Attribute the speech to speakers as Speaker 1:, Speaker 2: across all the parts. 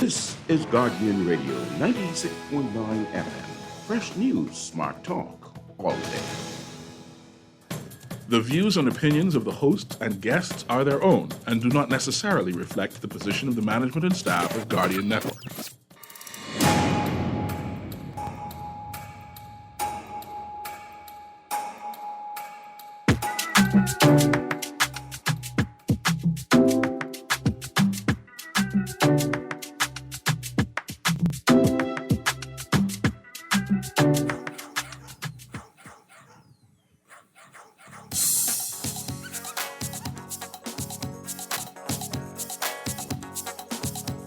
Speaker 1: This is Guardian Radio 96.9 FM. Fresh news, smart talk, all day.
Speaker 2: The views and opinions of the hosts and guests are their own and do not necessarily reflect the position of the management and staff of Guardian Network.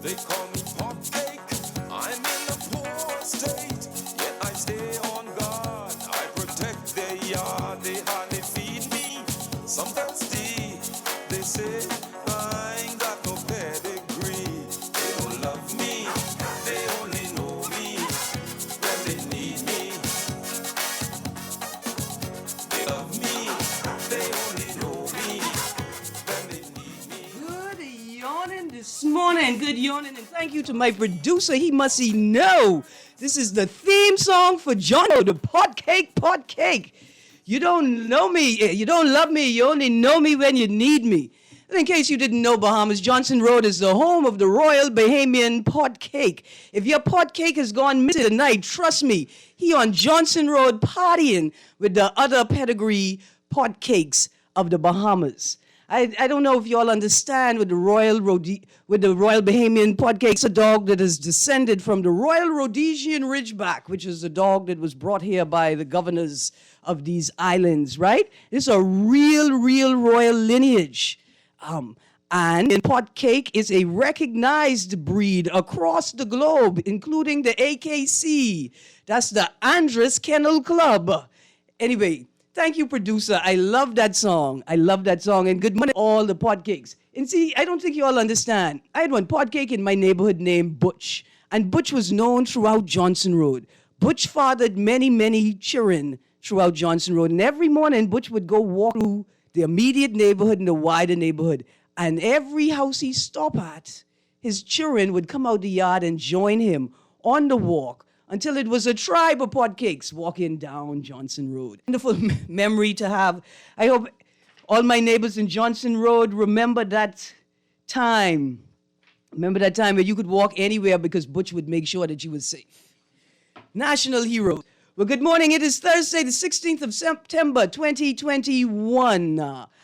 Speaker 3: They call me pop cake. I'm in a poor state, yet I stay on guard. I protect their yard. They hardly feed me. Some thirsty. They say I ain't got no pedigree. They don't love me. They only know me when they need me. They love me. They only know me when they need me.
Speaker 4: Good yawning this morning. Good yawning, and thank you to my producer. He must know. This is the theme song for Jono, the pot cake. You don't know me. You don't love me. You only know me when you need me. And in case you didn't know, Bahamas, Johnson Road is the home of the Royal Bahamian Pot Cake. If your pot cake has gone missing tonight, trust me, he on Johnson Road partying with the other pedigree pot cakes of the Bahamas. I don't know if you all understand with the Royal Bahamian pot cake. It's a dog that is descended from the Royal Rhodesian Ridgeback, which is a dog that was brought here by the governors of these islands, right? It's a real royal lineage. And pot cake is a recognized breed across the globe, including the AKC. That's the Andres Kennel Club. Anyway, thank you, producer. I love that song. And good morning, all the pot cakes. And see, I don't think you all understand. I had one pot cake in my neighborhood named Butch. And Butch was known throughout Johnson Road. Butch fathered many children throughout Johnson Road. And every morning, Butch would go walk through the immediate neighborhood and the wider neighborhood. And every house he stopped at, his children would come out the yard and join him on the walk until it was a tribe of pot cakes walking down Johnson Road. Wonderful memory to have. I hope all my neighbors in Johnson Road remember that time. Remember that time where you could walk anywhere because Butch would make sure that you were safe. National heroes. Well, good morning. It is Thursday, the 16th of September, 2021.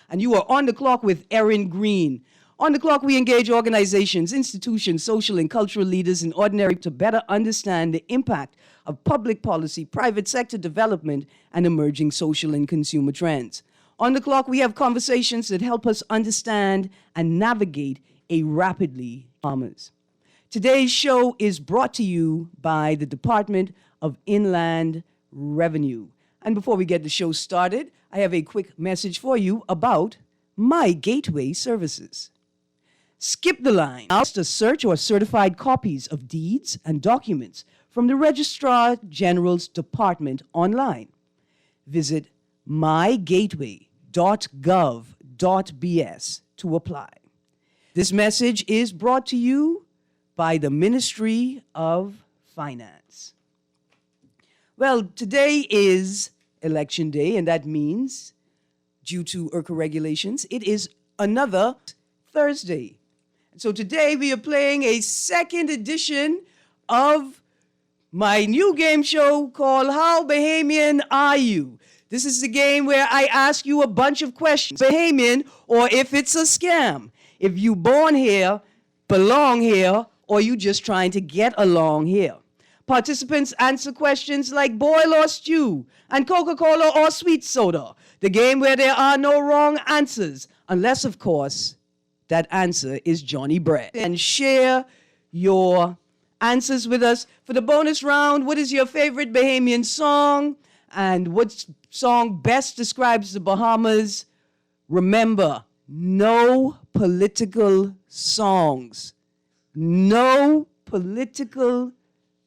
Speaker 4: And you are on the clock with Erin, Greene. On the clock, we engage organizations, institutions, social and cultural leaders in ordinary to better understand the impact of public policy, private sector development, and emerging social and consumer trends. On the clock, we have conversations that help us understand and navigate a rapidly Bahamas. Today's show is brought to you by the Department of Inland Revenue. And before we get the show started, I have a quick message for you about My Gateway Services. Skip the line. Ask to search or certified copies of deeds and documents from the Registrar General's Department online. Visit mygateway.gov.bs to apply. This message is brought to you by the Ministry of Finance. Well, today is Election Day, and that means, due to IRCA regulations, it is another Thursday. So today we are playing a second edition of my new game show called How Bahamian Are You? This is the game where I ask you a bunch of questions. Bahamian, or if it's a scam. If you born here, belong here, or you just trying to get along here. Participants answer questions like boil or stew, and Coca-Cola or sweet soda. The game where there are no wrong answers, unless, of course, that answer is Johnny Bread. And share your answers with us. For the bonus round, what is your favorite Bahamian song? And what song best describes the Bahamas? Remember, no political songs. No political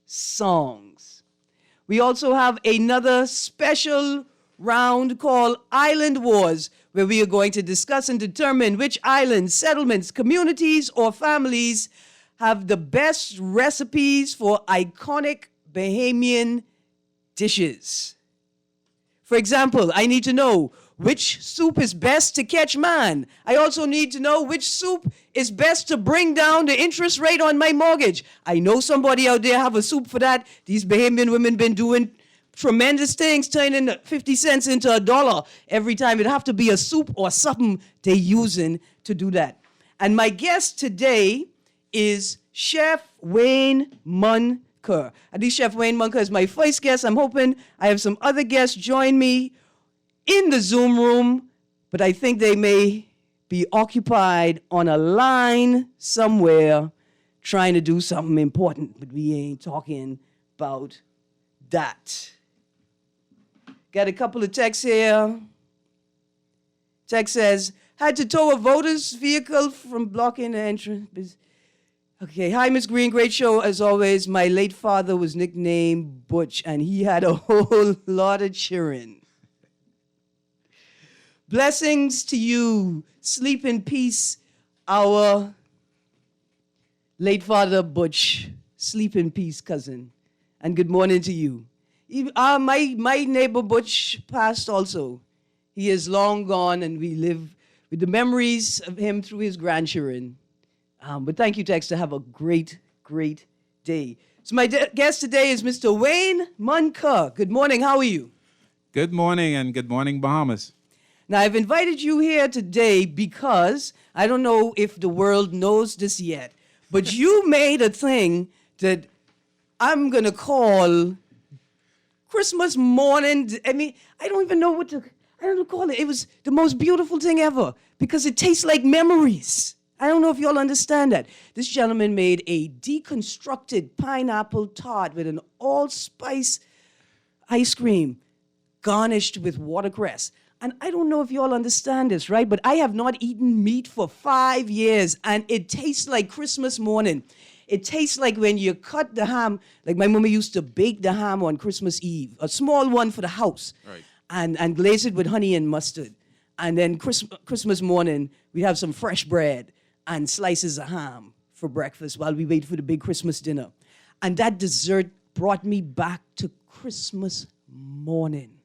Speaker 4: songs. We also have another special round called Island Wars, where we are going to discuss and determine which islands, settlements, communities, or families have the best recipes for iconic Bahamian dishes. For example, I need to know which soup is best to catch man. I also need to know which soup is best to bring down the interest rate on my mortgage. I know somebody out there have a soup for that. These Bahamian women been doing tremendous things, turning 50 cents into $1 every time. It'd have to be a soup or something they using to do that. And my guest today is Chef Wayne Munker. I think Chef Wayne Munker is my first guest. I'm hoping I have some other guests join me in the Zoom room, but I think they may be occupied on a line somewhere trying to do something important, but we ain't talking about that. Got a couple of texts here. Text says, had to tow a voter's vehicle from blocking the entrance. Okay, hi, Miss Greene, great show as always. My late father was nicknamed Butch, and he had a whole lot of cheering. Blessings to you. Sleep in peace, our late father Butch. Sleep in peace, cousin. And good morning to you. My neighbor Butch passed also. He is long gone, and we live with the memories of him through his grandchildren. But thank you, Dexter. Have a great, great day. So my guest today is Mr. Wayne Munker. Good morning. How are you?
Speaker 5: Good morning, and good morning, Bahamas.
Speaker 4: Now, I've invited you here today because I don't know if the world knows this yet, but you made a thing that I'm going to call Christmas morning. I mean, I don't even know what to call it. It was the most beautiful thing ever because it tastes like memories. I don't know if y'all understand that. This gentleman made a deconstructed pineapple tart with an allspice ice cream garnished with watercress. And I don't know if y'all understand this, right? But I have not eaten meat for 5 years, and it tastes like Christmas morning. It tastes like when you cut the ham, like my mama used to bake the ham on Christmas Eve, a small one for the house,
Speaker 5: Right.
Speaker 4: and glaze it with honey and mustard. And then Christmas morning, we have some fresh bread and slices of ham for breakfast while we wait for the big Christmas dinner. And that dessert brought me back to Christmas morning.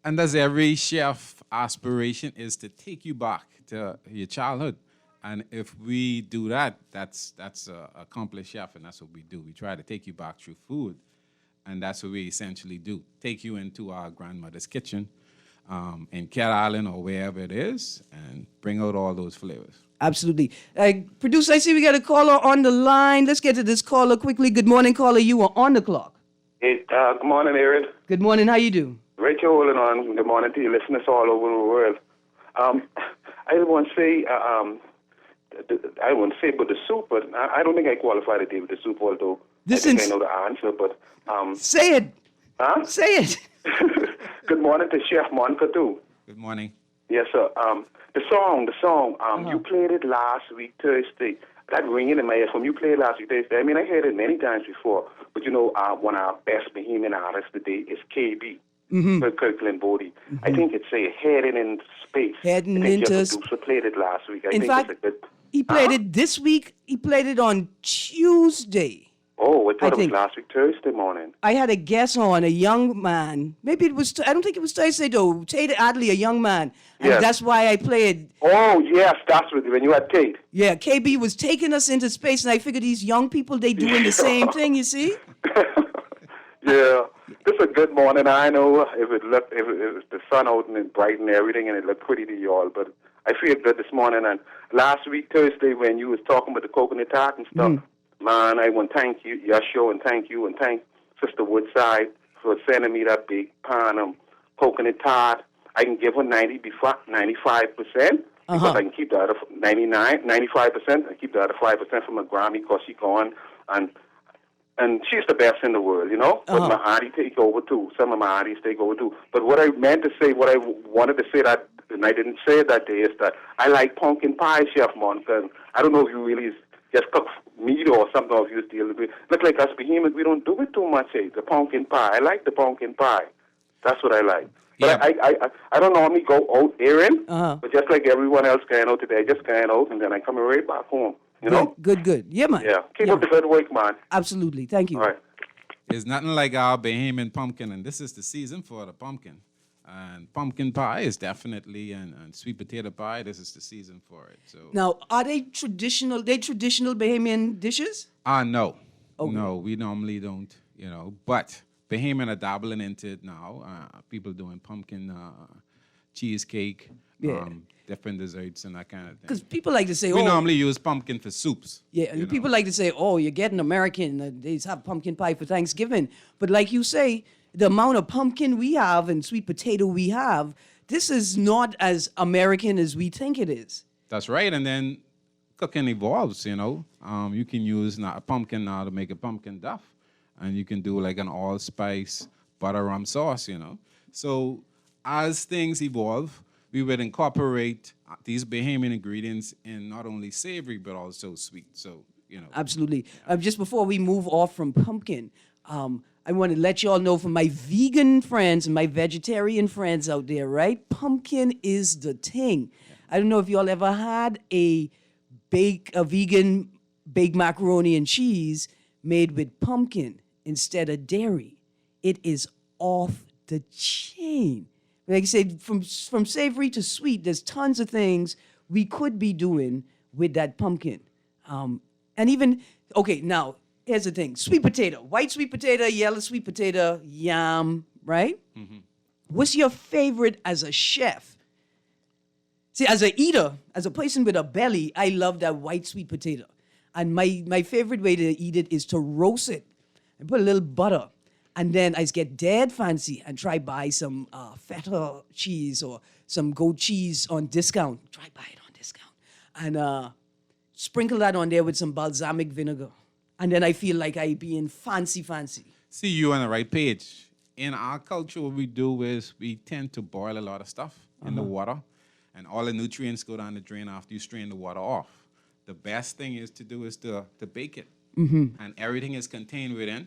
Speaker 5: And as every chef aspiration is to take you back to your childhood. And if we do that, that's a accomplished chef, and that's what we do. We try to take you back through food, and that's what we essentially do. Take you into our grandmother's kitchen in Cat Island or wherever it is, and bring out all those flavors.
Speaker 4: Absolutely. Producer, I see we got a caller on the line. Let's get to this caller quickly. Good morning, caller. You are on the clock.
Speaker 6: Hey, good morning, Erin.
Speaker 4: Good morning. How you do?
Speaker 6: Rachel holding on. Good morning to you, listeners all over the world. I want to say, I won't say but the soup, but I don't think I qualify to deal with the soup, although I think I know the answer. But
Speaker 4: say it.
Speaker 6: Huh?
Speaker 4: Say it.
Speaker 6: Good morning to Chef Munker too.
Speaker 5: Good morning.
Speaker 6: Yes, sir. The song. You played it last week Thursday. That ringing in my ear from you played last week Thursday. I mean, I heard it many times before, but you know, one of our best Bahamian artists today is KB. Kirkland Bodie. I think it's a heading in space.
Speaker 4: Heading
Speaker 6: I think
Speaker 4: into
Speaker 6: your producer played it last week.
Speaker 4: In fact,
Speaker 6: it's a good.
Speaker 4: He played it this week. He played it on Tuesday.
Speaker 6: Oh, I thought it was
Speaker 4: think.
Speaker 6: last week Thursday morning.
Speaker 4: I had a guest on, a young man. Maybe it was, I don't think it was Thursday though. Tate Adley, a young man. And
Speaker 6: Yes.
Speaker 4: that's why I played.
Speaker 6: Oh yes, that's when you had Tate.
Speaker 4: Yeah, KB was taking us into space, and I figured these young people, they doing the same thing, you see?
Speaker 6: Yeah, this is a good morning. I know if it was the sun out and it bright and everything, and it looked pretty to y'all, but I feel good this morning. And last week Thursday when you was talking about the coconut tart and stuff, man, I want to thank you, your show, and thank Sister Woodside for sending me that big pan of coconut tart. I can give her 95%, because I can keep the other 95%. I keep the other 5% for my Grammy because she's gone, and she's the best in the world, you know. But my auntie take over too. Some of my aunties take over too. But what I meant to say, what I wanted to say that, and I didn't say it that day, is that I like pumpkin pie, Chef Munker. I don't know if you really just cook meat or something, or if you deal with it. Look like us Bahamians, we don't do it too much, the pumpkin pie. I like the pumpkin pie. That's what I like. But I don't normally go out, Erin, but just like everyone else going out today, I just going out, and then I come right back home. You know?
Speaker 4: Good. Yeah, man.
Speaker 6: Yeah. Keep
Speaker 4: Yeah,
Speaker 6: up the good work, man.
Speaker 4: absolutely. Thank you.
Speaker 6: All right.
Speaker 5: There's nothing like our Bahamian pumpkin, and this is the season for the pumpkin. And pumpkin pie is definitely, and sweet potato pie, this is the season for it. So
Speaker 4: Now, are they traditional? They traditional Bahamian dishes?
Speaker 5: no.
Speaker 4: Okay.
Speaker 5: No, we normally don't, but Bahamian are dabbling into it now. People doing pumpkin cheesecake,
Speaker 4: Yeah.
Speaker 5: different desserts and that kind of thing.
Speaker 4: Because people like to say,
Speaker 5: We
Speaker 4: oh,
Speaker 5: normally use pumpkin for soups.
Speaker 4: yeah,
Speaker 5: you know.
Speaker 4: people like to say, oh, you're getting American. They have pumpkin pie for Thanksgiving. But like you say, the amount of pumpkin we have and sweet potato we have, this is not as American as we think it is.
Speaker 5: That's right. And then cooking evolves, You can use a pumpkin now to make a pumpkin duff. And you can do like an allspice butter rum sauce, So as things evolve, we would incorporate these Bahamian ingredients in not only savory, but also sweet. So,
Speaker 4: Absolutely. Just before we move off from pumpkin, I want to let you all know, for my vegan friends and my vegetarian friends out there, right? Pumpkin is the thing. I don't know if y'all ever had a vegan baked macaroni and cheese made with pumpkin instead of dairy. It is off the chain. Like I said, from savory to sweet, there's tons of things we could be doing with that pumpkin. And even, okay, now, here's the thing. Sweet potato, white sweet potato, yellow sweet potato, yam, right? Mm-hmm. What's your favorite as a chef? See, as a eater, as a person with a belly, I love that white sweet potato. And my favorite way to eat it is to roast it and put a little butter. And then I get dead fancy and try buy some feta cheese or some goat cheese on discount. Try buy it on discount. And sprinkle that on there with some balsamic vinegar. And then I feel like I being fancy.
Speaker 5: See, you're on the right page. In our culture, what we do is we tend to boil a lot of stuff in the water, and all the nutrients go down the drain after you strain the water off. The best thing is to do is to bake it, and everything is contained within,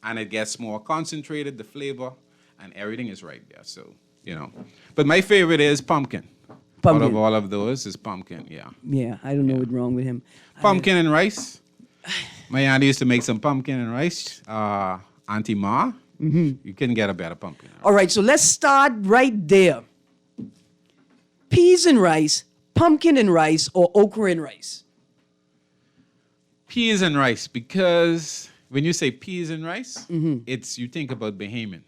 Speaker 5: and it gets more concentrated, the flavor, and everything is right there. So, But my favorite is pumpkin. Out of all of those is pumpkin, yeah.
Speaker 4: Yeah, I don't know what's wrong with him.
Speaker 5: Pumpkin and rice. My auntie used to make some pumpkin and rice. Auntie Ma, you couldn't get a better pumpkin.
Speaker 4: All right, so let's start right there. Peas and rice, pumpkin and rice, or okra and rice?
Speaker 5: Peas and rice, because when you say peas and rice, you think about Bahamian.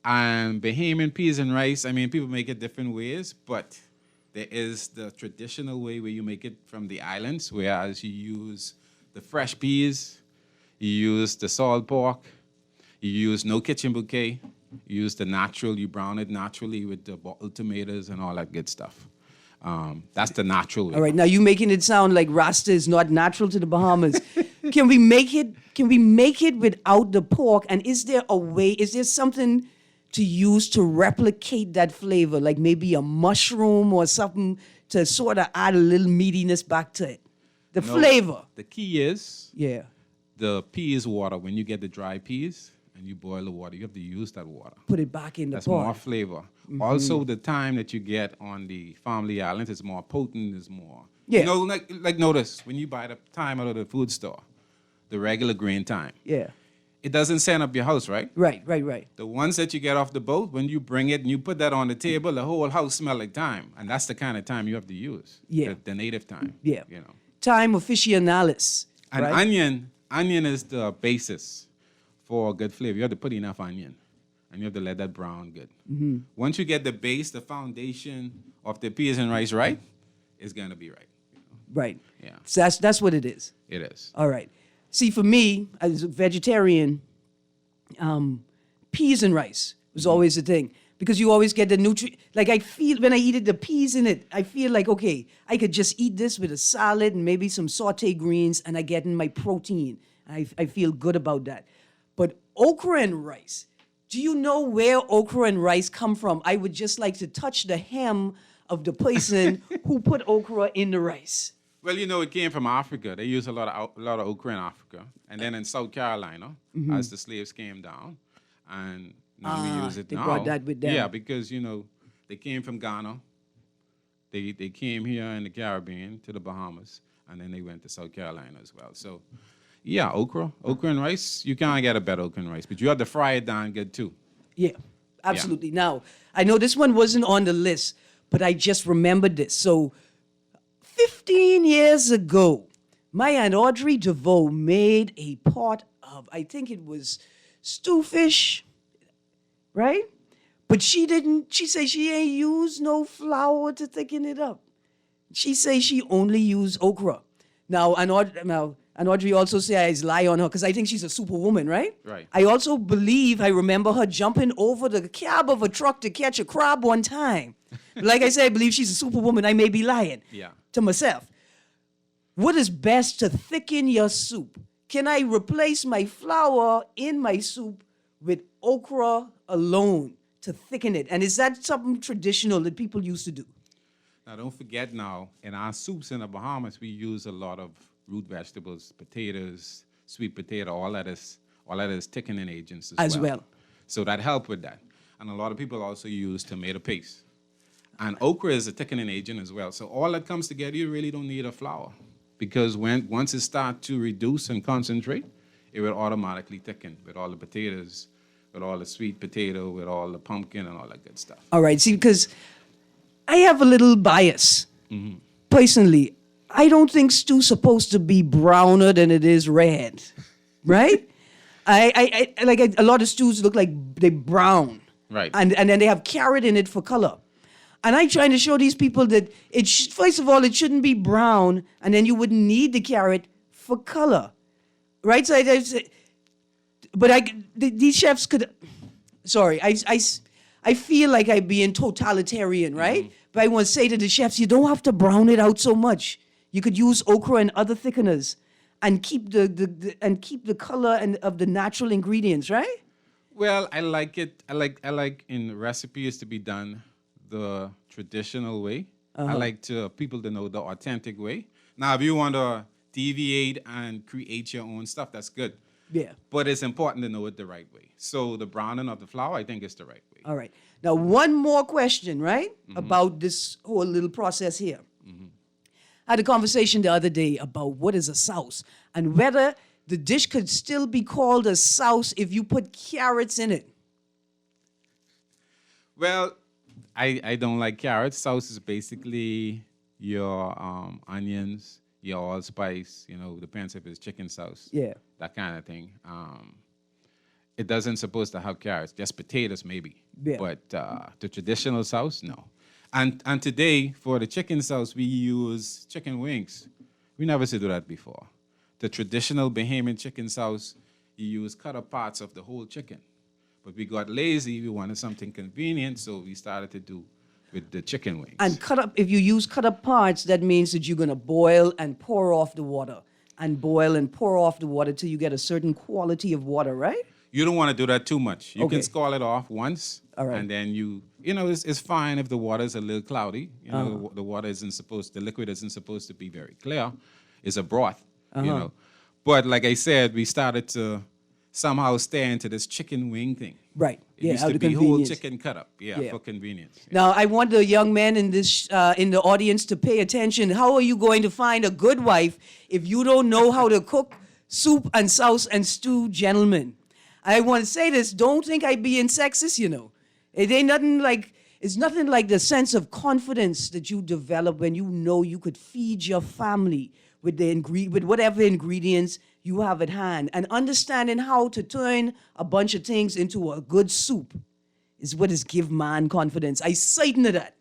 Speaker 5: And Bahamian peas and rice, people make it different ways, but there is the traditional way where you make it from the islands, whereas you use the fresh peas, you use the salt pork, you use no kitchen bouquet, you use the natural, you brown it naturally with the bottled tomatoes and all that good stuff. That's the natural way.
Speaker 4: All right, now you making it sound like Rasta is not natural to the Bahamas. Can we make it without the pork? And is there something to use to replicate that flavor, like maybe a mushroom or something to sort of add a little meatiness back to it? The flavor.
Speaker 5: The key is
Speaker 4: Yeah.
Speaker 5: the peas water. When you get the dry peas and you boil the water, you have to use that water.
Speaker 4: Put it back in the
Speaker 5: That's
Speaker 4: pot.
Speaker 5: more flavor. Also, the time that you get on the family island is more potent, is more.
Speaker 4: Yeah.
Speaker 5: Like notice, when you buy the thyme out of the food store, the regular green thyme,
Speaker 4: Yeah.
Speaker 5: it doesn't scent up your house, right?
Speaker 4: Right.
Speaker 5: The ones that you get off the boat, when you bring it and you put that on the table, the whole house smells like thyme. And that's the kind of thyme you have to use.
Speaker 4: Yeah.
Speaker 5: The native thyme.
Speaker 4: Yeah.
Speaker 5: You know.
Speaker 4: Thyme officinalis.
Speaker 5: And
Speaker 4: right?
Speaker 5: onion is the basis for a good flavor. You have to put enough onion, and you have to let that brown good. Once you get the base, the foundation of the peas and rice right, it's gonna be right.
Speaker 4: Right.
Speaker 5: Yeah.
Speaker 4: So that's what it is.
Speaker 5: It is.
Speaker 4: All right. See, for me, as a vegetarian, peas and rice was always the thing. Because you always get the nutrient. Like, I feel when I eat it, the peas in it, I feel like, okay, I could just eat this with a salad and maybe some sauteed greens, and I get in my protein. I feel good about that. But okra and rice, do you know where okra and rice come from? I would just like to touch the hem of the person who put okra in the rice.
Speaker 5: Well, it came from Africa. They use a lot of okra in Africa, and then in South Carolina, as the slaves came down, and now we use it
Speaker 4: they
Speaker 5: now.
Speaker 4: brought that with them.
Speaker 5: Yeah, because they came from Ghana. They came here in the Caribbean to the Bahamas, and then they went to South Carolina as well. So, yeah, okra and rice. You can't get a better okra and rice, but you have to fry it down good too.
Speaker 4: Yeah, absolutely. Now, I know this one wasn't on the list, but I just remembered this. So, 15 years ago, my Aunt Audrey DeVoe made a pot of, I think it was stew fish, right? But she said she ain't used no flour to thicken it up. She say she only used okra. Now, Aunt Audrey also says I lie on her because I think she's a superwoman, right?
Speaker 5: Right.
Speaker 4: I also believe I remember her jumping over the cab of a truck to catch a crab one time. Like I said, I believe she's a superwoman. I may be lying to myself. What is best to thicken your soup? Can I replace my flour in my soup with okra alone to thicken it? And is that something traditional that people used to do?
Speaker 5: Now, don't forget now, in our soups in the Bahamas, we use a lot of root vegetables, potatoes, sweet potato, all that is thickening agents as well. So that help with that. And a lot of people also use tomato paste. And okra is a thickening agent as well. So all that comes together, you really don't need a flour. Because once it starts to reduce and concentrate, it will automatically thicken with all the potatoes, with all the sweet potato, with all the pumpkin and all that good stuff.
Speaker 4: All right, see, because I have a little bias. Personally, I don't think stew's supposed to be browner than it is red, right? I like a lot of stews look like they brown.
Speaker 5: Right.
Speaker 4: And then they have carrot in it for color. And I'm trying to show these people that first of all, it shouldn't be brown, and then you wouldn't need the carrot for color, right? So these chefs could. Sorry, I feel like I'm being totalitarian, right? But I want to say to the chefs, you don't have to brown it out so much. You could use okra and other thickeners, and keep the color and of the natural ingredients, right?
Speaker 5: Well, I like it. I like in recipes to be done the traditional way. I like people to know the authentic way. Now, if you want to deviate and create your own stuff, that's good.
Speaker 4: Yeah.
Speaker 5: But it's important to know it the right way. So the browning of the flour, I think, is the right way.
Speaker 4: All right. Now, one more question, right, about this whole little process here. I had a conversation the other day about what is a sauce and whether the dish could still be called a sauce if you put carrots in it.
Speaker 5: Well, I don't like carrots. Sauce is basically your onions, your allspice, depends if it's chicken sauce.
Speaker 4: Yeah.
Speaker 5: That kind of thing. It doesn't supposed to have carrots, just potatoes maybe.
Speaker 4: Yeah.
Speaker 5: But the traditional sauce, no. And today, for the chicken sauce, we use chicken wings. We never used to do that before. The traditional Bahamian chicken sauce, you use cut up parts of the whole chicken. But we got lazy, we wanted something convenient, so we started to do with the chicken wings.
Speaker 4: And if you use cut up parts, that means that you're going to boil and pour off the water. And boil and pour off the water till you get a certain quality of water, right?
Speaker 5: You don't want to do that too much. You
Speaker 4: Okay.
Speaker 5: can scald it off once,
Speaker 4: All right.
Speaker 5: and then it's fine if the water is a little cloudy. The water the liquid isn't supposed to be very clear. It's a broth, But like I said, we started to somehow stay into this chicken wing thing.
Speaker 4: Right.
Speaker 5: It
Speaker 4: Yeah,
Speaker 5: used
Speaker 4: out
Speaker 5: to
Speaker 4: of
Speaker 5: be whole
Speaker 4: convenience.
Speaker 5: chicken cut up,
Speaker 4: Yeah.
Speaker 5: for convenience. Yeah.
Speaker 4: Now, I want the young men in the audience to pay attention. How are you going to find a good wife if you don't know how to cook soup and sauce and stew, gentlemen? I want to say this. Don't think I being sexist, It ain't nothing like, it's nothing like the sense of confidence that you develop when you know you could feed your family with with whatever ingredients you have at hand. And understanding how to turn a bunch of things into a good soup is what is give man confidence. I certain of that.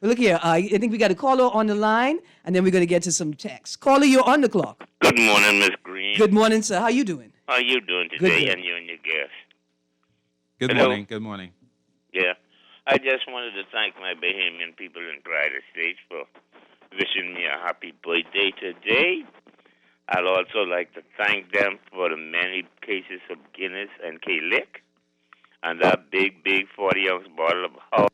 Speaker 4: Well, look here. I think we got a caller on the line, and then we're going to get to some text. Caller, you're on the clock.
Speaker 7: Good morning, Miss Greene.
Speaker 4: Good morning, sir. How you doing?
Speaker 7: How you doing today,
Speaker 4: Good.
Speaker 7: and you and your guest?
Speaker 5: Good
Speaker 7: Hello?
Speaker 5: morning. Good morning.
Speaker 7: Yeah. I just wanted to thank my Bahamian people in United States for wishing me a happy birthday today. I'd also like to thank them for the many cases of Guinness and K-Lick and that big 40-ounce bottle of Hog.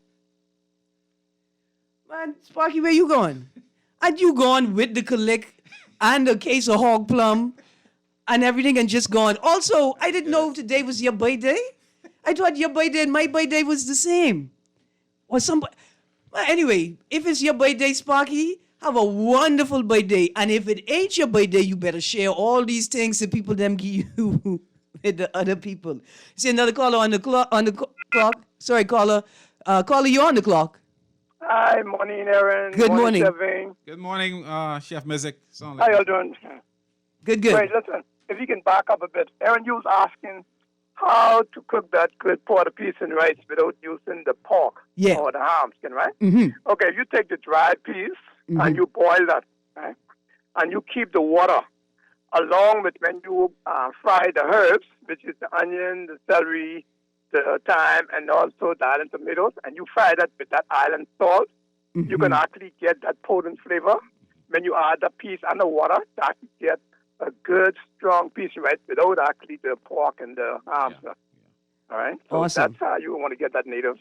Speaker 4: Man, Sparky, where you going? And you gone with the Kalik and a case of hog plum and everything and just gone. Also, I didn't know today was your birthday. I thought your birthday and my birthday was the same. Or somebody. Well, anyway, if it's your birthday, Sparky, Have a wonderful birthday. And if it ain't your birthday, you better share all these things that people them give you with the other people. See another caller on the clock. Clock. Sorry, caller. Caller, you on the clock.
Speaker 8: Hi, morning, Erin.
Speaker 4: Good morning.
Speaker 8: Chef.
Speaker 5: Good morning, Chef Mizik. Sound
Speaker 8: How
Speaker 5: like
Speaker 8: y'all doing?
Speaker 4: Good.
Speaker 8: Wait, listen. If you can back up a bit, Erin, you was asking how to cook that good pot of peas and rice without using the pork or the ham skin, right?
Speaker 4: Mm-hmm.
Speaker 8: Okay, you take the dried peas and you boil that, right? And you keep the water along with when you fry the herbs, which is the onion, the celery, the thyme, and also the island tomatoes, and you fry that with that island salt. You can actually get that potent flavor. When you add the peas and the water, to actually get a good, strong piece, right, without actually the pork and the ham stuff. All right? So
Speaker 4: Awesome.
Speaker 8: that's how you want to get that native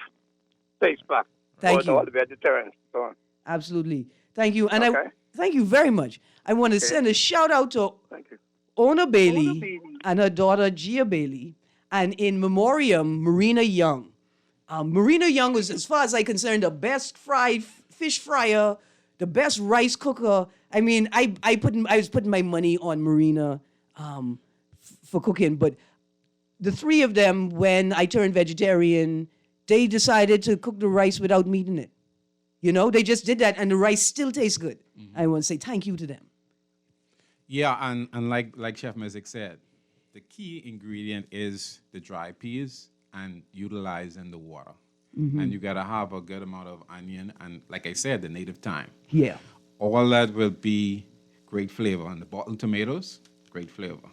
Speaker 8: taste back.
Speaker 4: Thank
Speaker 8: for
Speaker 4: you.
Speaker 8: all the vegetarians. So,
Speaker 4: Absolutely. Thank you. And
Speaker 8: Okay.
Speaker 4: thank you very much. I want to send a shout out to
Speaker 8: thank you.
Speaker 4: Ona Bailey and her daughter Gia Bailey, and in memoriam, Marina Young. Marina Young was, as far as I'm concerned, the best fried fish fryer, the best rice cooker. I mean, I was putting my money on Marina for cooking, but the three of them, when I turned vegetarian, they decided to cook the rice without meat in it. You know, they just did that, and the rice still tastes good. I want to say thank you to them.
Speaker 5: Yeah, and like Chef Mizik said, the key ingredient is the dry peas and utilizing the water. And you gotta have a good amount of onion and, like I said, the native thyme.
Speaker 4: Yeah.
Speaker 5: All that will be great flavor. And the bottled tomatoes, great flavor.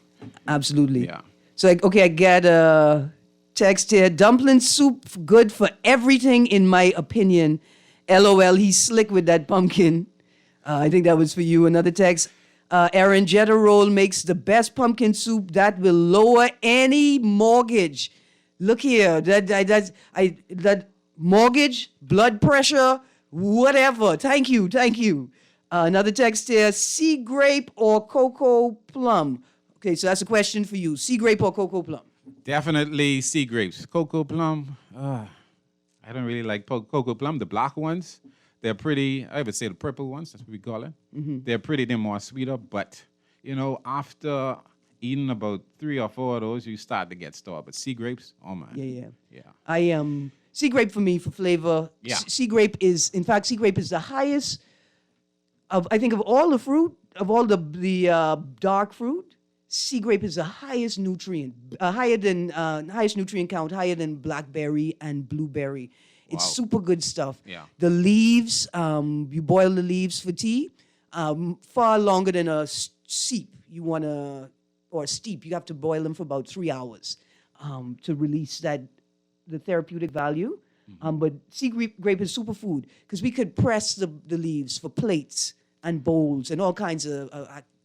Speaker 4: Absolutely.
Speaker 5: Yeah.
Speaker 4: So, I got a text here. Dumpling soup, good for everything, in my opinion. LOL, he's slick with that pumpkin. I think that was for you. Another text. Erin, Jetta roll makes the best pumpkin soup that will lower any mortgage. Look here, that mortgage, blood pressure, whatever. Thank you. Another text here. Sea grape or cocoa plum? Okay, so that's a question for you. Sea grape or cocoa plum?
Speaker 5: Definitely sea grapes. Cocoa plum, I don't really like cocoa plum. The black ones, they're pretty, I would say the purple ones, that's what we call it. They're more sweeter, but, after eating about 3 or 4 of those, you start to get starved. But sea grapes, oh man.
Speaker 4: Yeah. I sea grape for me for flavor.
Speaker 5: Yeah.
Speaker 4: Sea grape is the highest of all the fruit, of all the dark fruit. Sea grape is the highest nutrient, highest nutrient count, higher than blackberry and blueberry. It's super good stuff.
Speaker 5: Yeah.
Speaker 4: The leaves, you boil the leaves for tea, far longer than a steep. Or a steep. You have to boil them for about 3 hours to release the therapeutic value. But sea grape is superfood because we could press the leaves for plates and bowls and all kinds of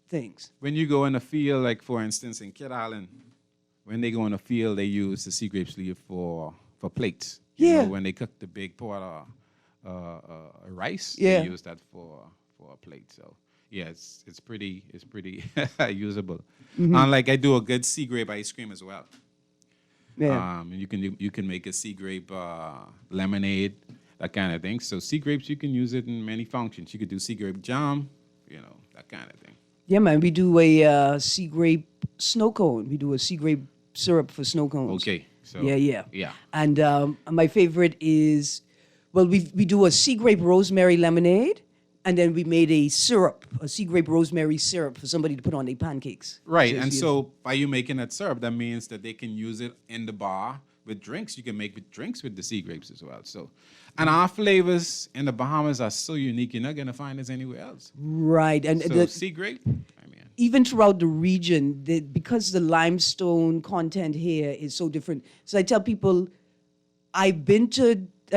Speaker 4: things.
Speaker 5: When you go in the field, like for instance in Kid Island, when they go in the field, they use the sea grape leaf for plates. You know, when they cook the big pot of rice, they use that for a plate. So yeah, it's pretty usable. And like I do a good sea grape ice cream as well.
Speaker 4: Yeah.
Speaker 5: You can make a sea grape lemonade, that kind of thing. So sea grapes, you can use it in many functions. You could do sea grape jam, that kind of thing.
Speaker 4: Yeah, man. We do a sea grape snow cone. We do a sea grape syrup for snow cones.
Speaker 5: Okay. So
Speaker 4: Yeah. And my favorite is, we do a sea grape rosemary lemonade, and then we made a sea grape rosemary syrup for somebody to put on their pancakes.
Speaker 5: Right, and so by you making that syrup, that means that they can use it in the bar with drinks. You can make drinks with the sea grapes as well. So, and our flavors in the Bahamas are so unique, you're not gonna find this anywhere else.
Speaker 4: Right, and
Speaker 5: So sea grape,
Speaker 4: even throughout the region, because the limestone content here is so different. So I tell people, I've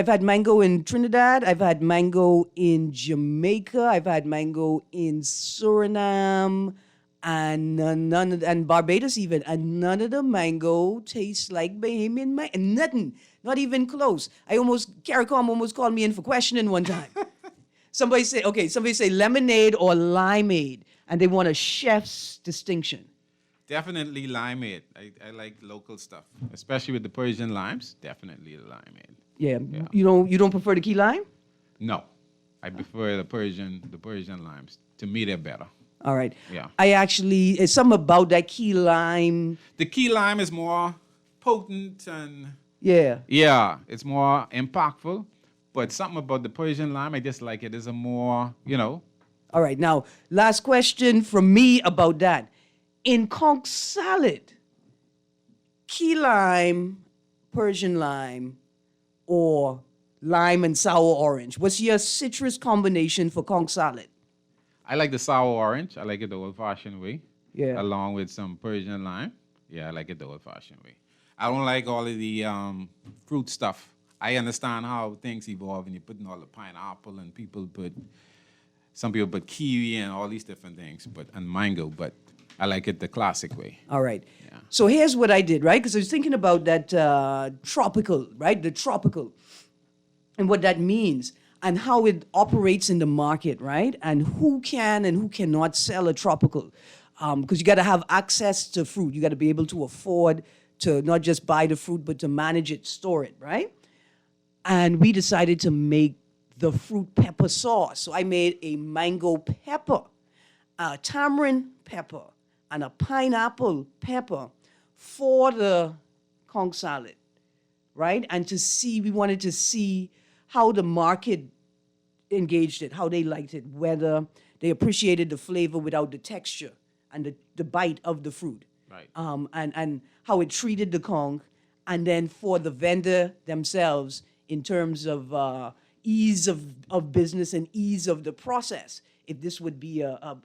Speaker 4: had mango in Trinidad, I've had mango in Jamaica, I've had mango in Suriname, and Barbados even, and none of the mango tastes like Bahamian mango, nothing, not even close. CARICOM almost called me in for questioning one time. Somebody say lemonade or limeade, and they want a chef's distinction.
Speaker 5: definitely limeade. I like local stuff, especially with the Persian limes. Definitely the limeade.
Speaker 4: Yeah. You don't prefer the key lime?
Speaker 5: No. I prefer the Persian limes. To me, they're better.
Speaker 4: All right.
Speaker 5: Yeah.
Speaker 4: I actually, it's something about that key lime.
Speaker 5: The key lime is more potent and
Speaker 4: Yeah.
Speaker 5: it's more impactful. But something about the Persian lime, I just like it. It's a more,
Speaker 4: All right. Now, last question from me about that. In conch salad, key lime, Persian lime, or lime and sour orange, what's your citrus combination for conch salad?
Speaker 5: I like the sour orange. I like it the old-fashioned way.
Speaker 4: Yeah.
Speaker 5: Along with some Persian lime. Yeah, I like it the old-fashioned way. I don't like all of the fruit stuff. I understand how things evolve and you're putting all the pineapple and some people put kiwi and all these different things, and mango, but I like it the classic way.
Speaker 4: All right.
Speaker 5: Yeah.
Speaker 4: So here's what I did, right? Because I was thinking about that tropical, right? The tropical and what that means and how it operates in the market, right? And who can and who cannot sell a tropical. Because you got to have access to fruit. You got to be able to afford to not just buy the fruit, but to manage it, store it, right? And we decided to make the fruit pepper sauce. So I made a mango pepper, a tamarind pepper, and a pineapple pepper for the conch salad, right? And we wanted to see how the market engaged it, how they liked it, whether they appreciated the flavor without the texture and the bite of the fruit.
Speaker 5: Right.
Speaker 4: And how it treated the conch, and then for the vendor themselves in terms of ease of business and ease of the process, if this would be a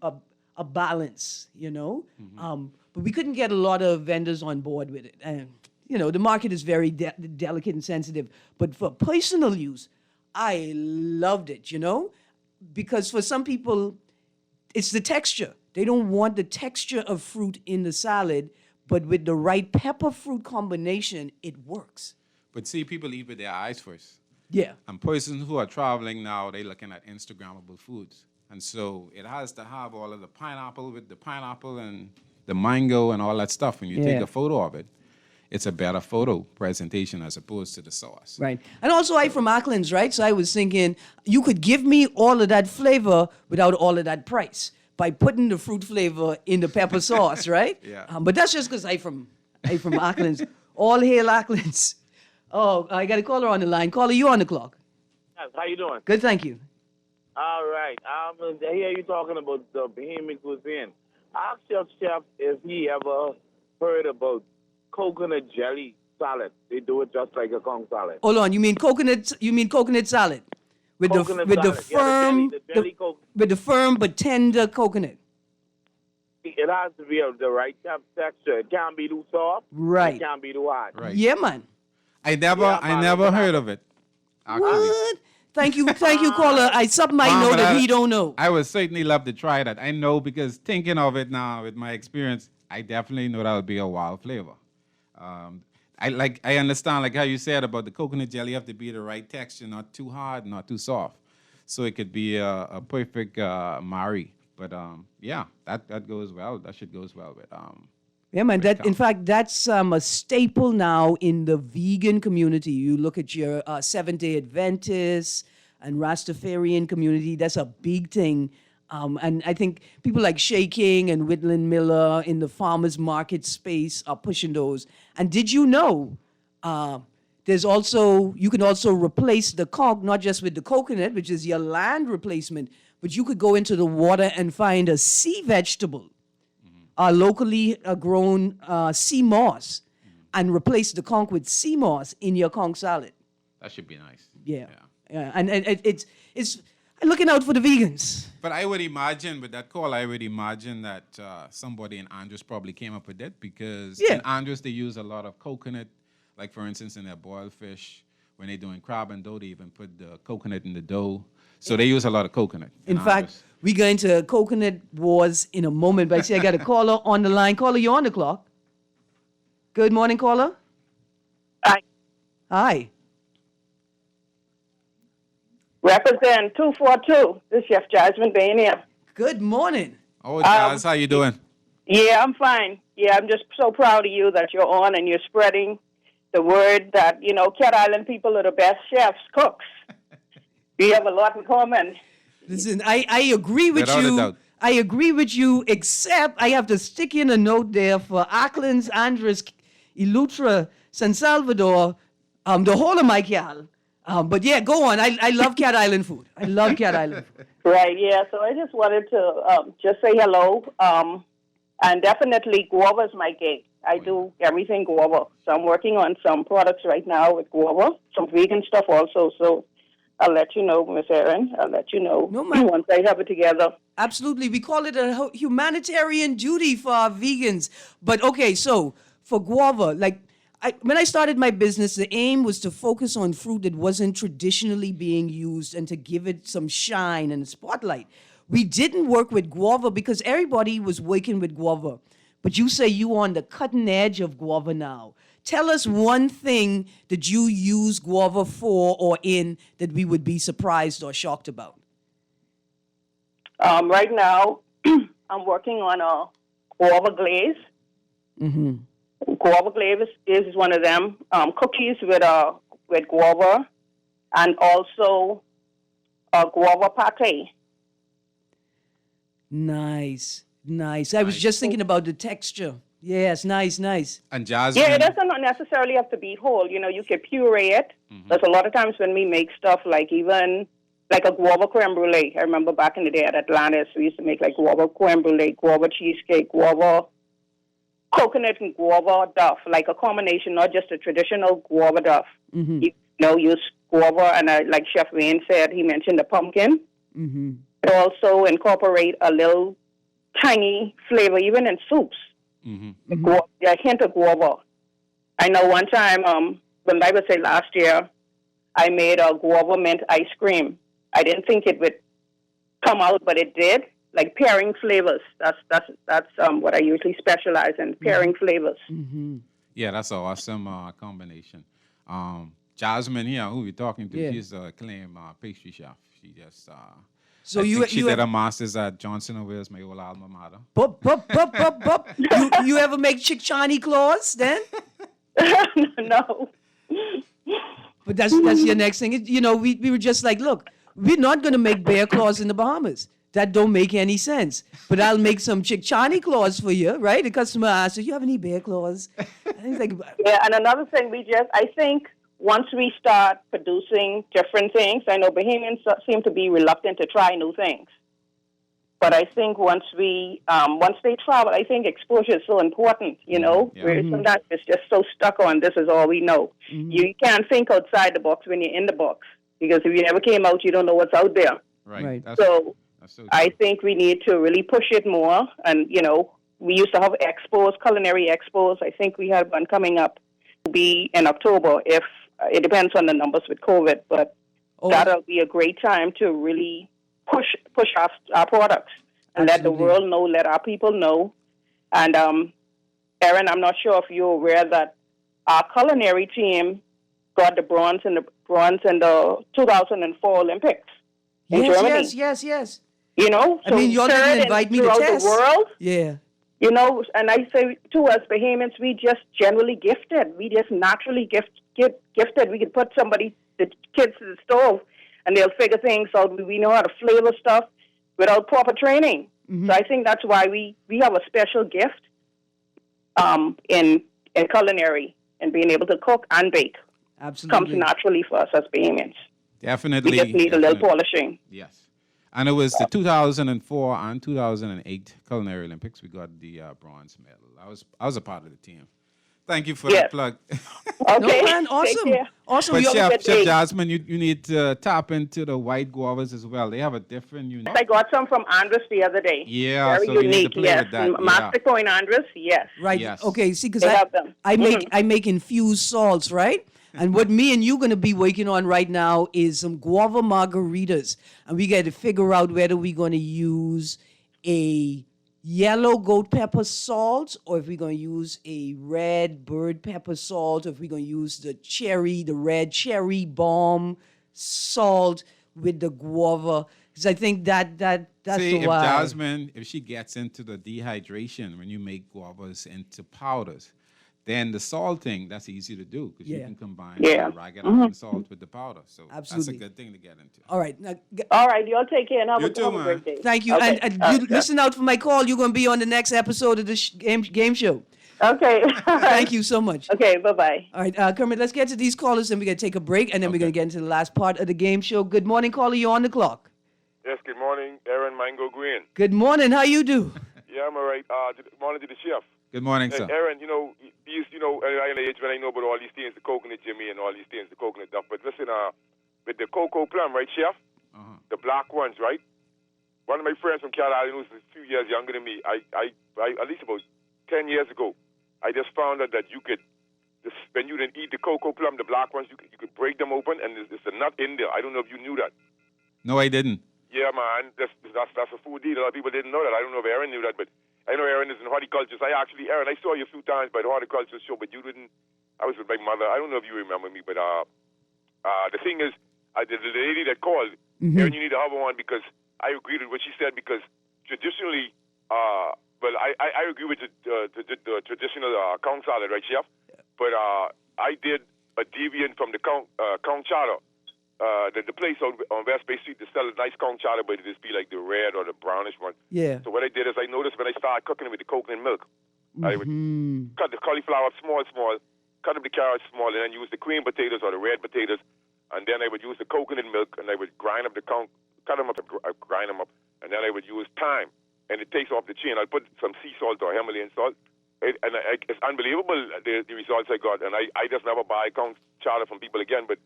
Speaker 4: balance, But we couldn't get a lot of vendors on board with it. And, the market is very delicate and sensitive. But for personal use, I loved it, because for some people, it's the texture. They don't want the texture of fruit in the salad, but with the right pepper fruit combination, it works.
Speaker 5: But see, people eat with their eyes first.
Speaker 4: Yeah.
Speaker 5: And persons who are traveling now, they're looking at Instagrammable foods. And so it has to have all of the pineapple with the pineapple and the mango and all that stuff. When you take a photo of it, it's a better photo presentation as opposed to the sauce.
Speaker 4: Right. And also I'm from Acklands, right? So I was thinking you could give me all of that flavor without all of that price by putting the fruit flavor in the pepper sauce, right?
Speaker 5: Yeah.
Speaker 4: But that's just because I'm from Acklands. All hail Acklands. Oh, I got a caller on the line. Caller, you on the clock.
Speaker 9: Yes, how you doing?
Speaker 4: Good, thank you.
Speaker 9: All right. I hear you talking about the Bahamian cuisine. Ask your chef if he ever heard about coconut jelly salad. They do it just like a conch salad.
Speaker 4: Hold on, you mean coconut salad? With
Speaker 9: Coconut
Speaker 4: the
Speaker 9: salad.
Speaker 4: firm
Speaker 9: The jelly
Speaker 4: with the firm but tender coconut.
Speaker 9: It has to be of the right texture. It can't be too soft.
Speaker 4: Right.
Speaker 9: It can't be too hot.
Speaker 5: Right.
Speaker 4: Yeah, man.
Speaker 5: I never heard of it. Actually.
Speaker 4: What? Thank you, caller. Something I know that he don't know.
Speaker 5: I would certainly love to try that. I know because thinking of it now with my experience, I definitely know that would be a wild flavor. I understand like how you said about the coconut jelly have to be the right texture, not too hard, not too soft. So it could be a perfect marry. But that goes well. That should goes well with
Speaker 4: Yeah, man. In fact, that's a staple now in the vegan community. You look at your Seventh-day Adventists and Rastafarian community. That's a big thing. And I think people like Shay King and Whitland Miller in the farmers market space are pushing those. And did you know you can also replace the conch, not just with the coconut, which is your land replacement, but you could go into the water and find a sea vegetable, locally grown sea moss, and replace the conch with sea moss in your conch salad.
Speaker 5: That should be nice.
Speaker 4: Yeah. And it's looking out for the vegans.
Speaker 5: But I would imagine with that call, that somebody in Andros probably came up with that because in Andros they use a lot of coconut. Like for instance, in their boiled fish, when they're doing crab and dough, they even put the coconut in the dough. So they use a lot of coconut.
Speaker 4: In fact, we go into coconut wars in a moment. But I see I got a caller on the line. Caller, you're on the clock. Good morning, caller.
Speaker 10: Hi.
Speaker 4: Hi.
Speaker 10: Represent 242. This is Chef Jasmine Bainier.
Speaker 4: Good morning.
Speaker 5: Oh, Jazz, how you doing?
Speaker 10: Yeah, I'm fine. Yeah, I'm just so proud of you that you're on and you're spreading the word that, Cat Island people are the best chefs, cooks. We have a lot in common.
Speaker 4: Listen, I agree with
Speaker 5: Without a
Speaker 4: you.
Speaker 5: doubt.
Speaker 4: I agree with you, except I have to stick in a note there for Acklands, Andres, Elutra, San Salvador, the whole of my gal. But yeah, go on. I love Cat Island food. I love Cat Island food.
Speaker 10: Right, yeah. So I just wanted to just say hello. And definitely guava is my gig. I do everything guava. So I'm working on some products right now with guava, some vegan stuff also. So I'll let you know, Miss Erin. I'll let you know
Speaker 4: No, ma'am.
Speaker 10: once I have it together.
Speaker 4: Absolutely. We call it a humanitarian duty for our vegans. But okay, so for guava, like when I started my business, the aim was to focus on fruit that wasn't traditionally being used and to give it some shine and spotlight. We didn't work with guava because everybody was working with guava. But you say you on the cutting edge of guava now. Tell us one thing that you use guava for or in that we would be surprised or shocked about.
Speaker 10: Right now, I'm working on a guava glaze.
Speaker 4: Mm-hmm.
Speaker 10: Guava glaze is one of them. Cookies with guava, and also a guava pate.
Speaker 4: Nice. I was just thinking about the texture. Yes, nice.
Speaker 5: And jasmine.
Speaker 10: Yeah, it doesn't necessarily have to be whole. You know, you can puree it. There's a lot of times when we make stuff like even like a guava creme brulee. I remember back in the day at Atlantis, we used to make like guava creme brulee, guava cheesecake, guava coconut and guava duff, like a combination, not just a traditional guava duff.
Speaker 4: Mm-hmm.
Speaker 10: You know, use guava, and like Chef Wayne said, he mentioned the pumpkin.
Speaker 4: Mm-hmm.
Speaker 10: But also incorporate a little tangy flavor, even in soups.
Speaker 5: Mm-hmm.
Speaker 10: A hint of guava. I know one time, when I would say last year, I made a guava mint ice cream. I didn't think it would come out, but it did. Like pairing flavors. That's what I usually specialize in, pairing flavors.
Speaker 4: Mm-hmm.
Speaker 5: Yeah, that's an awesome combination. Jasmine here, who we're talking to,
Speaker 4: Yeah.
Speaker 5: she's a acclaimed pastry chef. She just
Speaker 4: So
Speaker 5: she did a master's at Johnson & Wales, my old alma mater.
Speaker 4: Bup. You ever make chickchani claws then?
Speaker 10: No.
Speaker 4: But that's your next thing. You know, we were just like, look, we're not going to make bear claws in the Bahamas. That don't make any sense. But I'll make some chickchani claws for you, right? The customer asks, do you have any bear claws? And he's like,
Speaker 10: Yeah, and another thing, I think once we start producing different things, I know Bahamians seem to be reluctant to try new things. But I think once they travel, I think exposure is so important, you know?
Speaker 5: Yeah.
Speaker 10: Where sometimes it's just so stuck on this is all we know.
Speaker 4: Mm-hmm.
Speaker 10: You can't think outside the box when you're in the box. Because if you never came out, you don't know what's out there.
Speaker 5: Right.
Speaker 4: Right.
Speaker 10: So
Speaker 5: true.
Speaker 10: I think we need to really push it more. And, you know, we used to have expos, culinary expos. I think we have one coming up to be in October. If it depends on the numbers with COVID, but that'll be a great time to really push our products and let the world know, let our people know. And Erin, I'm not sure if you're aware that our culinary team got the bronze in the 2004 Olympics in Germany.
Speaker 4: Yes.
Speaker 10: You know,
Speaker 4: I mean, y'all didn't invite me to
Speaker 10: throughout
Speaker 4: test.
Speaker 10: the world.
Speaker 4: Yeah.
Speaker 10: You know, and I say to us Bahamians, we just generally gifted. We just naturally gifted. We could put the kids to the stove, and they'll figure things out. We know how to flavor stuff without proper training.
Speaker 4: Mm-hmm.
Speaker 10: So I think that's why we have a special gift in culinary and being able to cook and bake.
Speaker 4: Absolutely.
Speaker 10: Comes naturally for us as Bahamians.
Speaker 5: Definitely.
Speaker 10: We just need a little polishing.
Speaker 5: Yes. And it was the 2004 and 2008 Culinary Olympics. We got the bronze medal. I was a part of the team. Thank you for the plug.
Speaker 10: Okay.
Speaker 4: No, man, awesome. Awesome.
Speaker 5: But
Speaker 10: You have a
Speaker 5: Chef
Speaker 10: good day.
Speaker 5: Jasmine, you need to tap into the white guavas as well. They have a different unique.
Speaker 10: I got some from Andres the other day.
Speaker 5: Yeah,
Speaker 10: Very
Speaker 5: so you need
Speaker 10: unique.
Speaker 5: to play
Speaker 10: Yes,
Speaker 5: with that. Yeah.
Speaker 10: Master Coin Andres. Yes.
Speaker 4: Right.
Speaker 5: Yes.
Speaker 4: Okay. See, because
Speaker 10: They have them.
Speaker 4: I make infused salts, right? And what me and you going to be working on right now is some guava margaritas, and we got to figure out whether we're going to use a yellow goat pepper salt, or if we're going to use a red bird pepper salt, or if we're going to use the red cherry bomb salt with the guava. Because I think that's
Speaker 5: See,
Speaker 4: the
Speaker 5: if
Speaker 4: why.
Speaker 5: Jasmine, if she gets into the dehydration when you make guavas into powders, Then the salt thing, that's easy to do because you
Speaker 4: Yeah.
Speaker 5: can combine
Speaker 10: Yeah.
Speaker 5: the ragged apple salt with the powder. So that's
Speaker 4: Absolutely.
Speaker 5: a good thing to get into.
Speaker 4: All right. Now,
Speaker 10: All right, y'all take care and have,
Speaker 5: You
Speaker 10: a,
Speaker 5: too,
Speaker 10: have a
Speaker 5: man.
Speaker 10: great day.
Speaker 4: thank you.
Speaker 10: Okay.
Speaker 4: And
Speaker 10: All
Speaker 4: you
Speaker 10: right,
Speaker 4: listen out for my call. You're going to be on the next episode of the game show.
Speaker 10: Okay.
Speaker 4: Thank you so much.
Speaker 10: Okay, bye-bye.
Speaker 4: All right, Kermit, let's get to these callers and we're going to take a break and then we're
Speaker 5: Okay.
Speaker 4: going to get into the last part of the game show. Good morning, caller. You're on the clock.
Speaker 11: Yes, good morning, Erin Mango Greene.
Speaker 4: Good morning. How you do?
Speaker 11: Yeah, I'm all right. Good morning to the chef.
Speaker 5: Good morning, sir.
Speaker 11: Erin, I in the age when I know about all these things, the coconut Jimmy and all these things, the coconut duck. But listen, with the cocoa plum, right, chef? The black ones, right? One of my friends from Carolina, who's a few years younger than me, I at least about 10 years ago, I just found out that you could, when you didn't eat the cocoa plum, the black ones, you could break them open and there's a nut in there. I don't know if you knew that.
Speaker 5: No, I didn't.
Speaker 11: Yeah, man, that's a food deal. A lot of people didn't know that. I don't know if Erin knew that, but I know Erin is in horticulture. Erin, I saw you a few times by the horticulture show, but you didn't. I was with my mother. I don't know if you remember me, but the thing is, the lady that called, Erin, you need to have one because I agreed with what she said because traditionally, I agree with the traditional count salad, right, chef? But I did a deviant from the count chowder. The place on West Bay Street to sell a nice conch chowder, but it just be like the red or the brownish one.
Speaker 4: Yeah.
Speaker 11: So what I did is I noticed when I started cooking it with the coconut milk, I would cut the cauliflower up small, cut up the carrots small, and then use the cream potatoes or the red potatoes, and then I would use the coconut milk, and I would grind up the conch, cut them up, grind them up, and then I would use thyme, and it takes off the chain. I'll put some sea salt or Himalayan salt. It's unbelievable the results I got, and I just never buy conch chowder from people again, but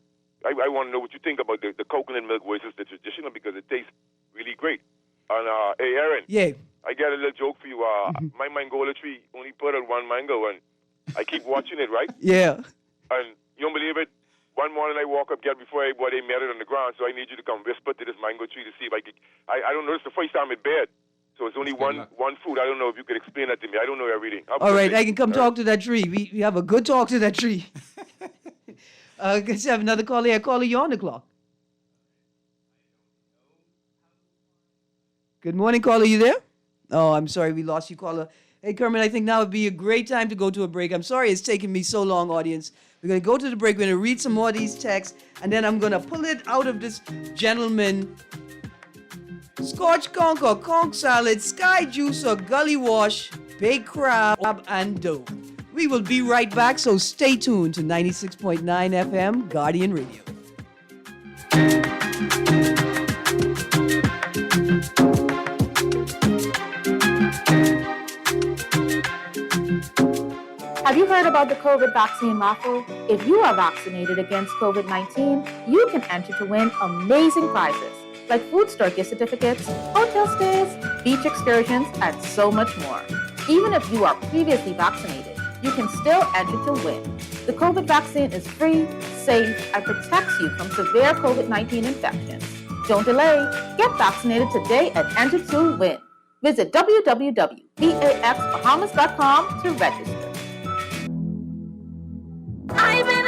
Speaker 11: I want to know what you think about the coconut milk versus the traditional because it tastes really great. And, hey, Erin.
Speaker 4: Yeah.
Speaker 11: I got a little joke for you. My mangola tree only put out one mango, and I keep watching it, right?
Speaker 4: Yeah.
Speaker 11: And you don't believe it? One morning I walk up, before everybody met it on the ground, so I need you to come whisper to this mango tree to see if I could. I don't know, it's the first time in bed. So it's only one food. I don't know if you could explain that to me. I don't know everything.
Speaker 4: All right, I can come talk to that tree. We have a good talk to that tree. Let's have another caller here. Caller, you're on the clock. Good morning, caller. You there? Oh, I'm sorry. We lost you, caller. Hey, Kermit, I think now would be a great time to go to a break. I'm sorry it's taken me so long, audience. We're going to go to the break. We're going to read some more of these texts, and then I'm going to pull it out of this gentleman. Scotch conch or conch salad, sky juice or gully wash, baked crab, and dough. We will be right back, so stay tuned to 96.9 FM Guardian Radio.
Speaker 12: Have you heard about the COVID vaccine raffle? If you are vaccinated against COVID-19, you can enter to win amazing prizes like food store gift certificates, hotel stays, beach excursions, and so much more. Even if you are previously vaccinated, you can still enter to win. The COVID vaccine is free, safe, and protects you from severe COVID-19 infections. Don't delay. Get vaccinated today and enter to win. Visit www.vaxbahamas.com to register.
Speaker 13: I've been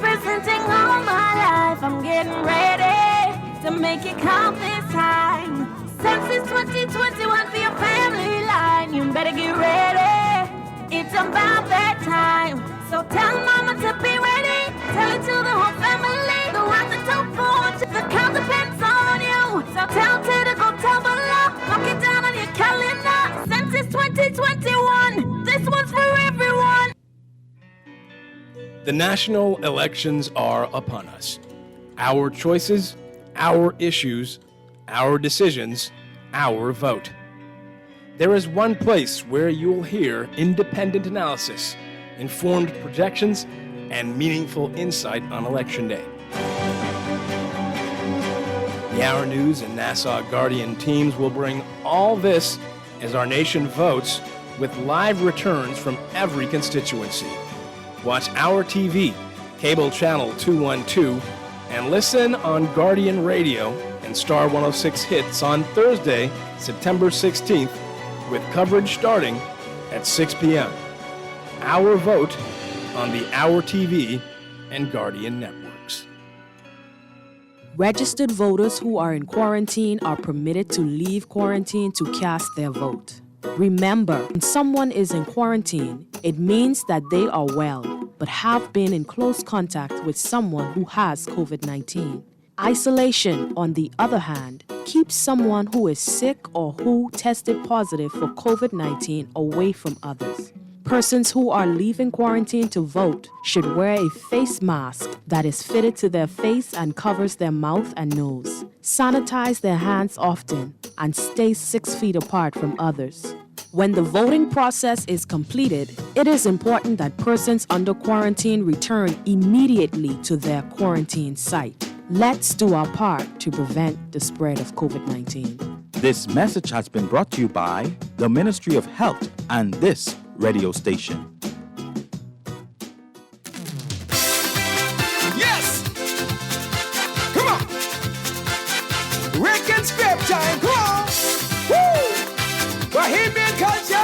Speaker 13: representing all my life. I'm getting ready to make it count this time. Census 2021 for your family line. You better get ready. It's about that time. So tell mama to be ready. Tell it to the whole family. Go out the top forward. The count depends on you. So tell Ted to go tell below. Mark it down on your calendar. Census 2021. This one's for everyone.
Speaker 14: The national elections are upon us. Our choices, our issues, our decisions, our vote. There is one place where you'll hear independent analysis, informed projections, and meaningful insight on Election Day. The Hour News and Nassau Guardian teams will bring all this as our nation votes with live returns from every constituency. Watch Our TV, cable channel 212, and listen on Guardian Radio and Star 106 Hits on Thursday, September 16th, with coverage starting at 6 p.m. Our vote on the Our TV and Guardian networks.
Speaker 15: Registered voters who are in quarantine are permitted to leave quarantine to cast their vote. Remember, when someone is in quarantine, it means that they are well, but have been in close contact with someone who has COVID-19. Isolation, on the other hand, keeps someone who is sick or who tested positive for COVID-19 away from others. Persons who are leaving quarantine to vote should wear a face mask that is fitted to their face and covers their mouth and nose. Sanitize their hands often and stay 6 feet apart from others. When the voting process is completed, it is important that persons under quarantine return immediately to their quarantine site. Let's do our part to prevent the spread of COVID-19.
Speaker 16: This message has been brought to you by the Ministry of Health and this radio station.
Speaker 17: Yes! Come on! Rick and scrap time, come on! Woo! Bohemian culture!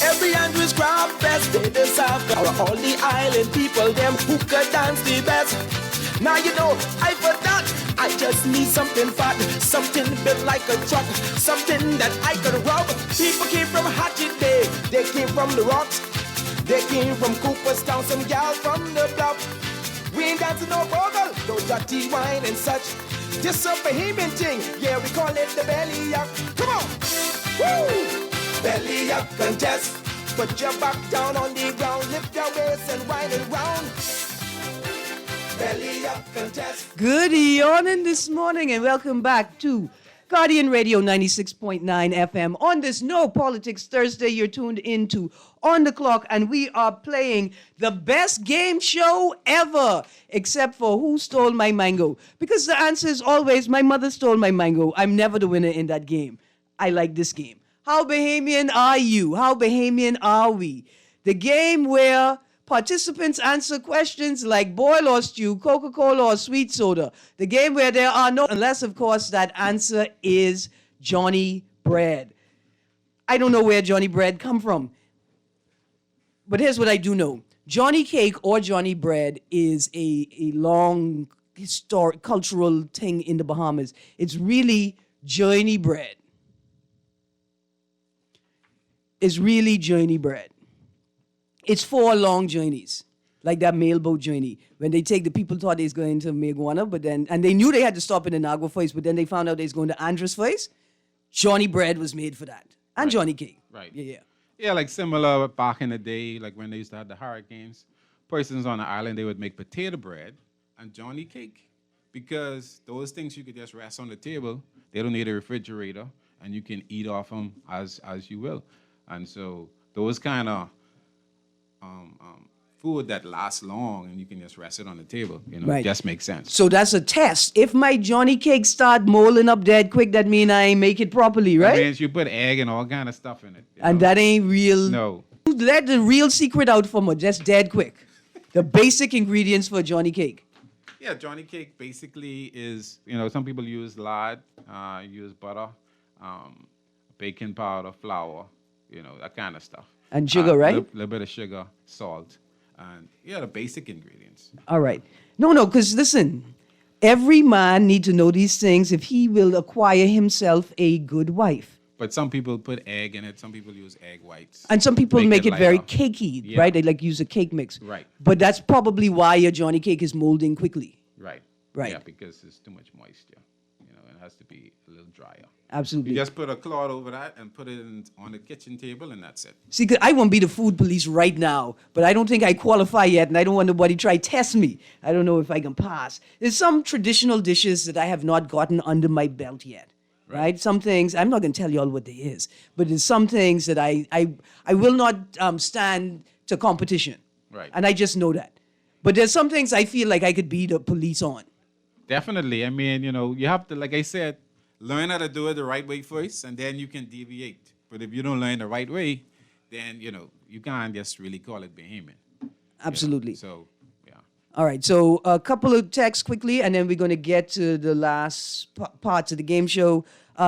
Speaker 17: Every Andrew's Craft Fest, they deserve all the island people, them who could dance the best. Now you know, I forgot, I just need something fat, something built like a truck, something that I could rub. People came from Hatchet Day, they came from the rocks, they came from Cooperstown, some gal from the bluff. We ain't dancing no bogle, no dirty wine and such. Just a Bohemian thing, yeah, we call it the belly up. Come on! Woo! Belly up contest. Put your back down on the ground, lift your waist and wind it round. Belly up contest.
Speaker 4: Good evening this morning and welcome back to Guardian Radio 96.9 FM. On this No Politics Thursday, you're tuned into On the Clock, and we are playing the best game show ever, except for Who Stole My Mango? Because the answer is always, my mother stole my mango. I'm never the winner in that game. I like this game. How Bahamian are you? How Bahamian are we? The game where participants answer questions like boil or stew, Coca-Cola or sweet soda. The game where there are no, unless of course that answer is Johnny Bread. I don't know where Johnny Bread come from. But here's what I do know. Johnny Cake or Johnny Bread is a long historic cultural thing in the Bahamas. It's really journey bread. It's really journey bread. It's 4 long journeys, like that mailboat journey. When they take, the people thought they was going to Meguana, but then, and they knew they had to stop in Inagua first, but then they found out they was going to Andros first. Johnny Bread was made for that. And
Speaker 5: Right.
Speaker 4: Johnny Cake.
Speaker 5: Right.
Speaker 4: Yeah.
Speaker 5: Yeah, like similar back in the day, like when they used to have the hurricanes, persons on the island, they would make potato bread and Johnny Cake. Because those things you could just rest on the table. They don't need a refrigerator, and you can eat off them as you will. And so those kind of food that lasts long and you can just rest it on the table,
Speaker 4: Right.
Speaker 5: just makes sense.
Speaker 4: So that's a test. If my Johnny Cake start molding up dead quick, that mean I ain't make it properly, right?
Speaker 5: That means you put egg and all kind of stuff in it.
Speaker 4: And that ain't real.
Speaker 5: No.
Speaker 4: Let the real secret out for me, just dead quick. The basic ingredients for Johnny Cake.
Speaker 5: Yeah, Johnny Cake basically is, some people use lard, use butter, baking powder, flour, that kind of stuff.
Speaker 4: And sugar, right?
Speaker 5: A little bit of sugar, salt, and the basic ingredients.
Speaker 4: All right. No, because listen, every man need to know these things if he will acquire himself a good wife.
Speaker 5: But some people put egg in it. Some people use egg whites.
Speaker 4: And some people make it very
Speaker 5: lighter.
Speaker 4: cakey,
Speaker 5: Yeah.
Speaker 4: right? They like use a cake mix.
Speaker 5: Right.
Speaker 4: But that's probably why your Johnny Cake is molding quickly.
Speaker 5: Right.
Speaker 4: Right.
Speaker 5: Yeah, because there's too much moisture. It has to be a little drier.
Speaker 4: Absolutely.
Speaker 5: You just put a cloth over that and put it on the kitchen table, and that's it.
Speaker 4: See, 'cause I won't be the food police right now, but I don't think I qualify yet, and I don't want nobody try test me. I don't know if I can pass. There's some traditional dishes that I have not gotten under my belt yet, right? Some things, I'm not going to tell you all what they is, but there's some things that I will not stand to competition.
Speaker 5: Right.
Speaker 4: And I just know that. But there's some things I feel like I could be the police on.
Speaker 5: Definitely. I mean, you have to, like I said, learn how to do it the right way first, and then you can deviate. But if you don't learn the right way, then, you can't just really call it Bahamian.
Speaker 4: Absolutely.
Speaker 5: So, yeah.
Speaker 4: All right, so a couple of texts quickly, and then we're going to get to the last parts of the game show.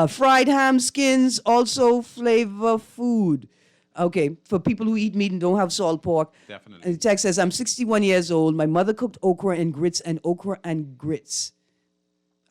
Speaker 4: Fried ham skins, also flavor food. Okay, for people who eat meat and don't have salt pork.
Speaker 5: Definitely.
Speaker 4: And the text says, I'm 61 years old. My mother cooked okra and grits and okra and grits.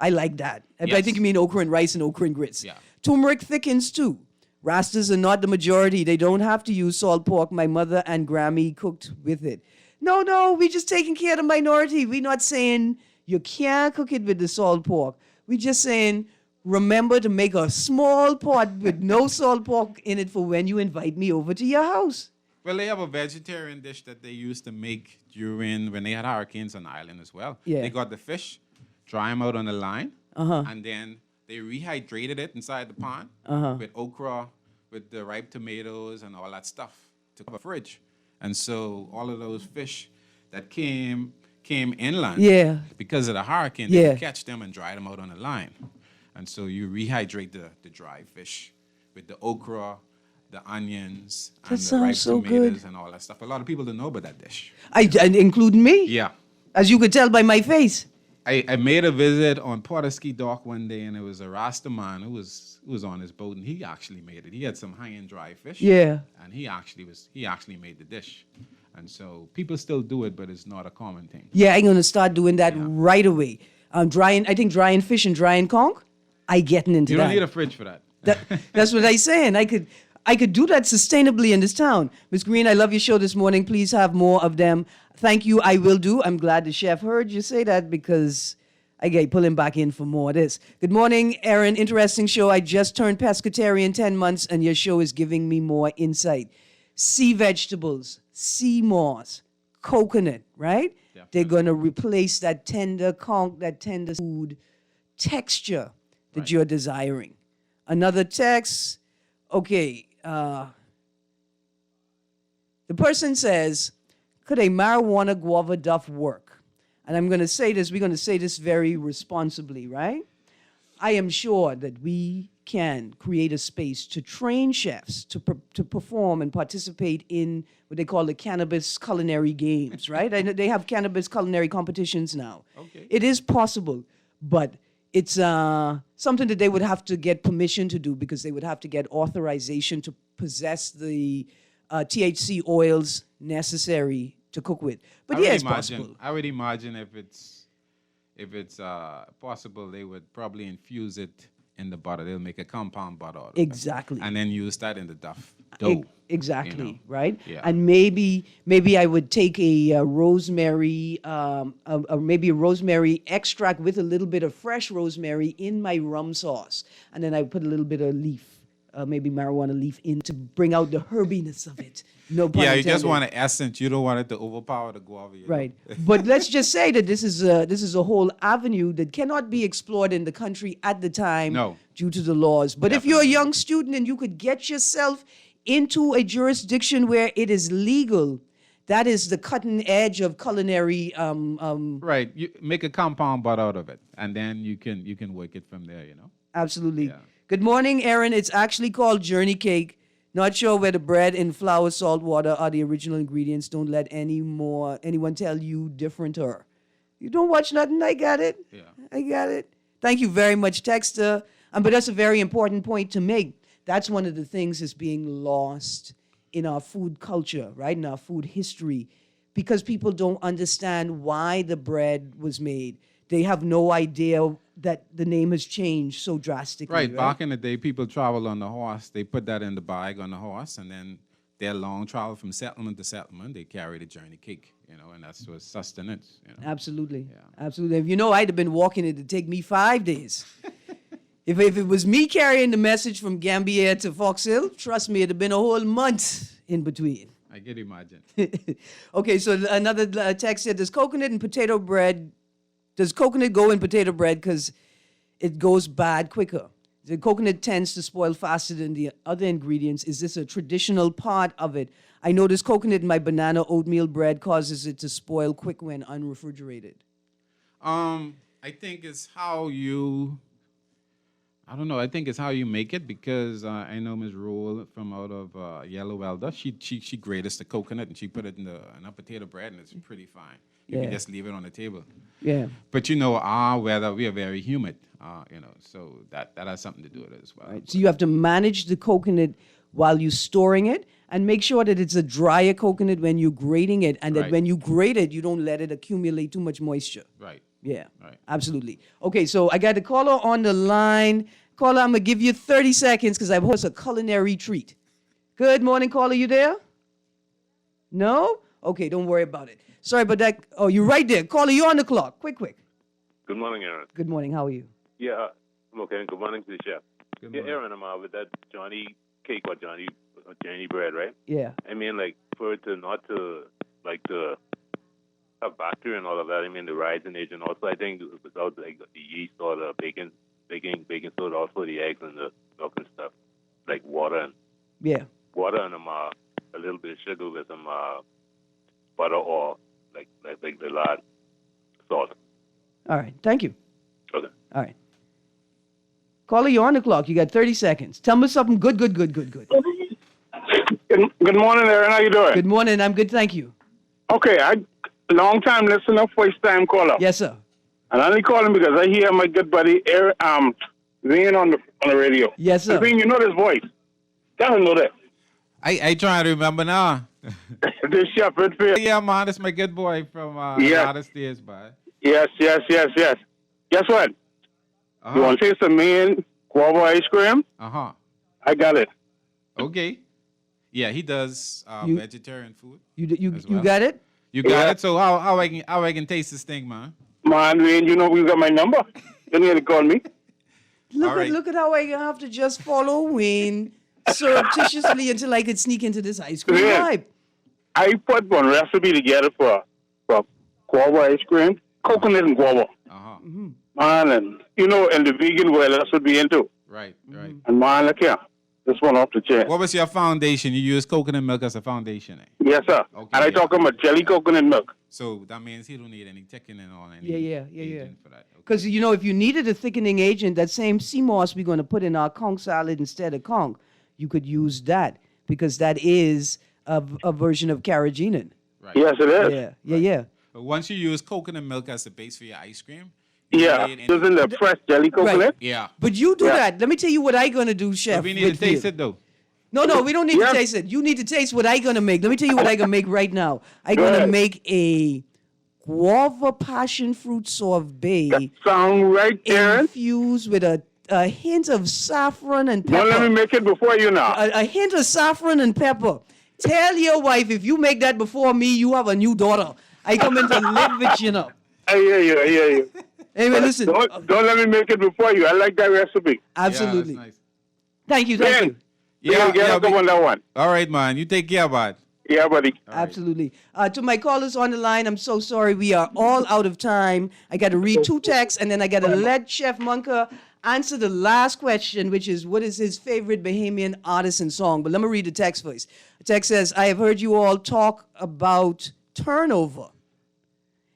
Speaker 4: I like that. I
Speaker 5: Yes.
Speaker 4: think you mean okra and rice and okra and grits.
Speaker 5: Yeah.
Speaker 4: Turmeric thickens too. Rastas are not the majority. They don't have to use salt pork. My mother and Grammy cooked with it. No, we just taking care of the minority. We're not saying you can't cook it with the salt pork. We're just saying remember to make a small pot with no salt pork in it for when you invite me over to your house.
Speaker 5: Well, they have a vegetarian dish that they used to make when they had hurricanes on the island as well.
Speaker 4: Yeah.
Speaker 5: They got the fish, dry them out on the line,
Speaker 4: Uh-huh.
Speaker 5: and then they rehydrated it inside the pan with okra, with the ripe tomatoes and all that stuff to cover fridge. And so all of those fish that came inland
Speaker 4: Yeah.
Speaker 5: because of the hurricane, they
Speaker 4: Yeah.
Speaker 5: would catch them and dry them out on the line. And so you rehydrate the dry fish with the okra, the onions,
Speaker 4: That
Speaker 5: and the ripe
Speaker 4: sounds so
Speaker 5: tomatoes
Speaker 4: good.
Speaker 5: and all that stuff. A lot of people don't know about that dish.
Speaker 4: And including me?
Speaker 5: Yeah.
Speaker 4: As you could tell by my face.
Speaker 5: I made a visit on Porterski Dock one day, and it was a Rasta man who was on his boat, and he actually made it. He had some high-end dry fish.
Speaker 4: Yeah.
Speaker 5: And he actually made the dish. And so people still do it, but it's not a common thing.
Speaker 4: Yeah, I'm gonna start doing that right away. Drying fish and drying conch. I getting into
Speaker 5: You
Speaker 4: that.
Speaker 5: don't need a fridge for that.
Speaker 4: That's what I'm saying. I could do that sustainably in this town. Miss Greene, I love your show this morning. Please have more of them. Thank you. I will do. I'm glad the chef heard you say that because I get pull him back in for more of this. Good morning, Erin. Interesting show. I just turned pescatarian 10 months, and your show is giving me more insight. Sea vegetables, sea moss, coconut, right? They're going to replace that tender conch, that tender food texture that you're desiring. Another text. Okay. The person says, could a marijuana guava duff work? And I'm going to say this, we're going to say this very responsibly, right? I am sure that we can create a space to train chefs to perform and participate in what they call the cannabis culinary games, right? I know they have cannabis culinary competitions now.
Speaker 5: Okay.
Speaker 4: It is possible, but it's something that they would have to get permission to do because they would have to get authorization to possess the THC oils necessary to cook with. But yeah, it's possible.
Speaker 5: I would imagine if it's possible, they would probably infuse it in the butter. They'll make a compound butter out of it.
Speaker 4: Exactly.
Speaker 5: And then use that in the dough.
Speaker 4: Exactly,
Speaker 5: you know?
Speaker 4: right?
Speaker 5: Yeah.
Speaker 4: And maybe I would take a rosemary, maybe a rosemary extract with a little bit of fresh rosemary in my rum sauce, and then I put a little bit of leaf, maybe marijuana leaf in to bring out the herbiness of it. No pun
Speaker 5: Yeah, you
Speaker 4: intended.
Speaker 5: just want an essence. You don't want it to overpower the guava. you know?
Speaker 4: Right. But let's just say that this is a whole avenue that cannot be explored in the country at the time due to the laws. But if you're a young student and you could get yourself into a jurisdiction where it is legal, that is the cutting edge of culinary.
Speaker 5: Right. You make a compound butter out of it, and then you can work it from there. You know.
Speaker 4: Absolutely. Good morning, Erin. It's actually called Journey Cake. Not sure where the bread and flour, salt, water are the original ingredients. Don't let anyone tell you differenter. You don't watch nothing. I got it.
Speaker 5: Yeah.
Speaker 4: I got it. Thank you very much, Texter. But that's a very important point to make. That's one of the things that's being lost in our food culture, right? In our food history, because people don't understand why the bread was made. They have no idea that the name has changed so drastically.
Speaker 5: Right. Back in the day, people traveled on the horse. They put that in the bag on the horse, and then their long travel from settlement to settlement, they carried a journey cake, and that's what sustenance.
Speaker 4: Absolutely. Absolutely. If I'd have been walking, it'd take me 5 days. If it was me carrying the message from Gambier to Fox Hill, trust me, it'd have been a whole month in between.
Speaker 5: I can imagine.
Speaker 4: Okay, so another text said, does coconut go in potato bread because it goes bad quicker? The coconut tends to spoil faster than the other ingredients. Is this a traditional part of it? I notice coconut in my banana oatmeal bread causes it to spoil quick when unrefrigerated.
Speaker 5: I think it's how you. I don't know. I think it's how you make it because I know Ms. Rule from out of Yellow Welder. She grated the coconut and she put it in a potato bread and it's pretty fine. You can just leave it on the table.
Speaker 4: Yeah.
Speaker 5: But our weather, we are very humid. So that has something to do with it as well.
Speaker 4: Right. So you have to manage the coconut while you're storing it and make sure that it's a drier coconut when you're grating it and that when you grate it, you don't let it accumulate too much moisture.
Speaker 5: Right.
Speaker 4: Yeah,
Speaker 5: Right.
Speaker 4: absolutely. Okay, so I got the caller on the line. Caller, I'm going to give you 30 seconds because I host a culinary treat. Good morning, caller. You there? No? Okay, don't worry about it. Sorry about that. Oh, you're right there. Caller, you're on the clock. Quick.
Speaker 18: Good morning, Erin.
Speaker 4: Good morning. How are you?
Speaker 18: Yeah, I'm okay. Good morning to the chef.
Speaker 5: Good
Speaker 18: Yeah,
Speaker 5: morning.
Speaker 18: Erin, I'm with that Johnny cake or Johnny bread, right?
Speaker 4: Yeah.
Speaker 18: I mean, like, for it to not to, like, to have bacteria and all of that, I mean, the rising agent also, I think, without, like, the yeast or the baking soda, also the eggs and the milk and stuff, like water and
Speaker 4: Yeah.
Speaker 18: a little bit of sugar with some butter or, like the lard salt.
Speaker 4: All right. Thank you.
Speaker 18: Okay.
Speaker 4: All right. Caller, you're on the clock. You got 30 seconds. Tell me something good.
Speaker 8: Good morning, Erin. How you doing?
Speaker 4: Good morning. I'm good. Thank you.
Speaker 8: Okay, long time listener, first time caller.
Speaker 4: Yes, sir.
Speaker 8: And I only calling because I hear my good buddy Greene on the radio.
Speaker 4: Yes, sir.
Speaker 8: Greene, you know this voice. Doesn't know that.
Speaker 5: I trying to remember now.
Speaker 8: This chef, Redfield.
Speaker 5: Yeah, man, that's my good boy from
Speaker 8: Yes.
Speaker 5: a lot of states, man.
Speaker 8: Yes. Guess what? You want to taste some mean guava ice cream?
Speaker 5: Uh-huh.
Speaker 8: I got it.
Speaker 5: Okay. Yeah, he does
Speaker 4: You-
Speaker 5: vegetarian food.
Speaker 4: You
Speaker 5: as well.
Speaker 4: got it?
Speaker 5: You got
Speaker 8: Yeah.
Speaker 5: it. So how I can taste this thing, man?
Speaker 8: Man, Greene, you know you got my number. You need to call me.
Speaker 4: Look at how I have to just follow Wayne surreptitiously until I could sneak into this ice cream
Speaker 8: Yeah.
Speaker 4: vibe.
Speaker 8: I put one recipe together for guava ice cream, coconut and guava. Man, and in the vegan world, that's what we into.
Speaker 5: Right.
Speaker 8: And man, look here, this one off the chain.
Speaker 5: What was your foundation? You use coconut milk as a foundation, eh?
Speaker 8: Yes, sir.
Speaker 5: Okay,
Speaker 8: And I talk about jelly coconut milk.
Speaker 5: So that means he don't need any thickening or any
Speaker 4: Yeah.
Speaker 5: agent for that.
Speaker 4: Because, if you needed a thickening agent, that same sea moss we're going to put in our conch salad instead of conch, you could use that because that is a version of carrageenan.
Speaker 5: Right.
Speaker 8: Yes, it is.
Speaker 4: Yeah.
Speaker 5: But once you use coconut milk as the base for your ice cream,
Speaker 8: Yeah, using the fresh jelly coconut.
Speaker 4: Right.
Speaker 5: Yeah.
Speaker 4: But you do
Speaker 8: Yeah.
Speaker 4: that. Let me tell you what I'm going to do, Chef.
Speaker 5: But we need to
Speaker 4: Whitfield.
Speaker 5: taste it though.
Speaker 4: No, we don't need
Speaker 8: Yeah.
Speaker 4: to taste it. You need to taste what I'm going to make. Let me tell you what I'm going to make right now. I'm
Speaker 8: Go
Speaker 4: going to
Speaker 8: ahead.
Speaker 4: make a guava passion fruit sorbet
Speaker 8: Sound right, Erin?
Speaker 4: infused with a hint of saffron and pepper.
Speaker 8: Don't let me make it before you now.
Speaker 4: A hint of saffron and pepper. Tell your wife if you make that before me, you have a new daughter. I come in to live with you now.
Speaker 8: I hear you.
Speaker 4: Anyway, listen.
Speaker 8: Don't let me make it before you. I like that recipe.
Speaker 4: Absolutely.
Speaker 5: Yeah, that's nice.
Speaker 4: Thank you.
Speaker 8: Yeah, get up on that one.
Speaker 5: All right, man. You take care, bud.
Speaker 8: Yeah, buddy.
Speaker 4: Absolutely. To my callers on the line, I'm so sorry. We are all out of time. I got to read 2 texts, and then I got to let Chef Munker answer the last question, which is, what is his favorite Bahamian artist and song? But let me read the text first. The text says, I have heard you all talk about turnover.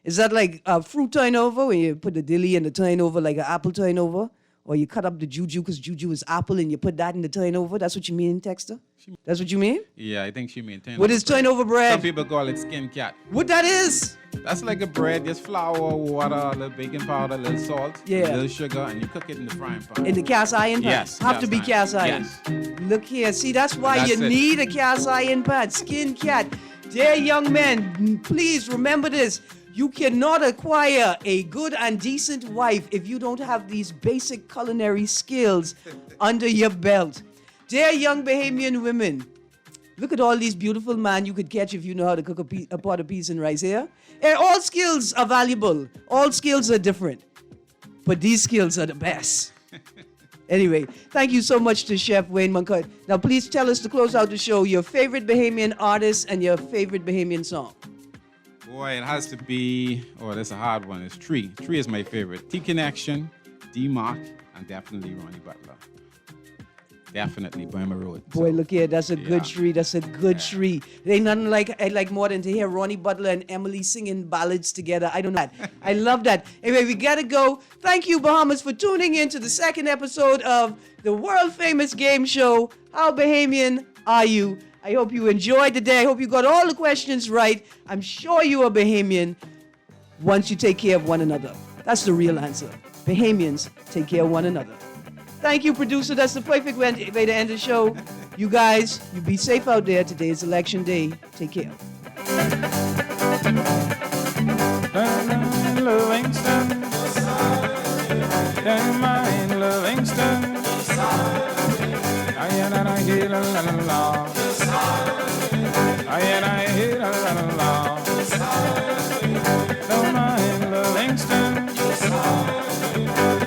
Speaker 4: Is that like a fruit turnover, when you put the dilly and the turnover, like an apple turnover? Or you cut up the juju because juju is apple and you put that in the turnover? That's what you mean, Texter? That's what you mean?
Speaker 5: Yeah, I think she meant turnover.
Speaker 4: What is turnover bread?
Speaker 5: Some people call it skin cat.
Speaker 4: What that is?
Speaker 5: That's like a bread, just flour, water, a little baking powder, a little salt,
Speaker 4: Yeah.
Speaker 5: a little sugar, and you cook it in the frying pan.
Speaker 4: In the cast iron pan?
Speaker 5: Yes,
Speaker 4: Have to be cast iron.
Speaker 5: Yes.
Speaker 4: Look here. See, that's why
Speaker 5: That's
Speaker 4: you
Speaker 5: it.
Speaker 4: need a cast iron pan. Skin cat. Dear young men, please remember this. You cannot acquire a good and decent wife if you don't have these basic culinary skills under your belt. Dear young Bahamian women, look at all these beautiful men you could catch if you know how to cook a pot of peas and rice here. All skills are valuable. All skills are different. But these skills are the best. Anyway, thank you so much to Chef Wayne Munkut. Now, please tell us to close out the show your favorite Bahamian artist and your favorite Bahamian song.
Speaker 5: Boy, it has to be, that's a hard one. It's Tree. Tree is my favorite. T-Connection, D-Mark, and definitely Ronnie Butler. Definitely Burma Road.
Speaker 4: Boy, look here. That's a good tree. That's a good tree. There ain't nothing I like more than to hear Ronnie Butler and Emily singing ballads together. I don't know that. I love that. Anyway, we got to go. Thank you, Bahamas, for tuning in to the second episode of the world-famous game show, How Bahamian Are You? I hope you enjoyed the day. I hope you got all the questions right. I'm sure you are Bahamian once you take care of one another. That's the real answer. Bahamians take care of one another. Thank you, producer. That's the perfect way to end the show. You guys, you be safe out there. Today is election day. Take care.
Speaker 5: Livingston.
Speaker 19: and I hear la la la la. And I hear la la la la. Don't mind Livingston.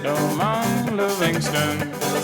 Speaker 19: Don't mind Livingston.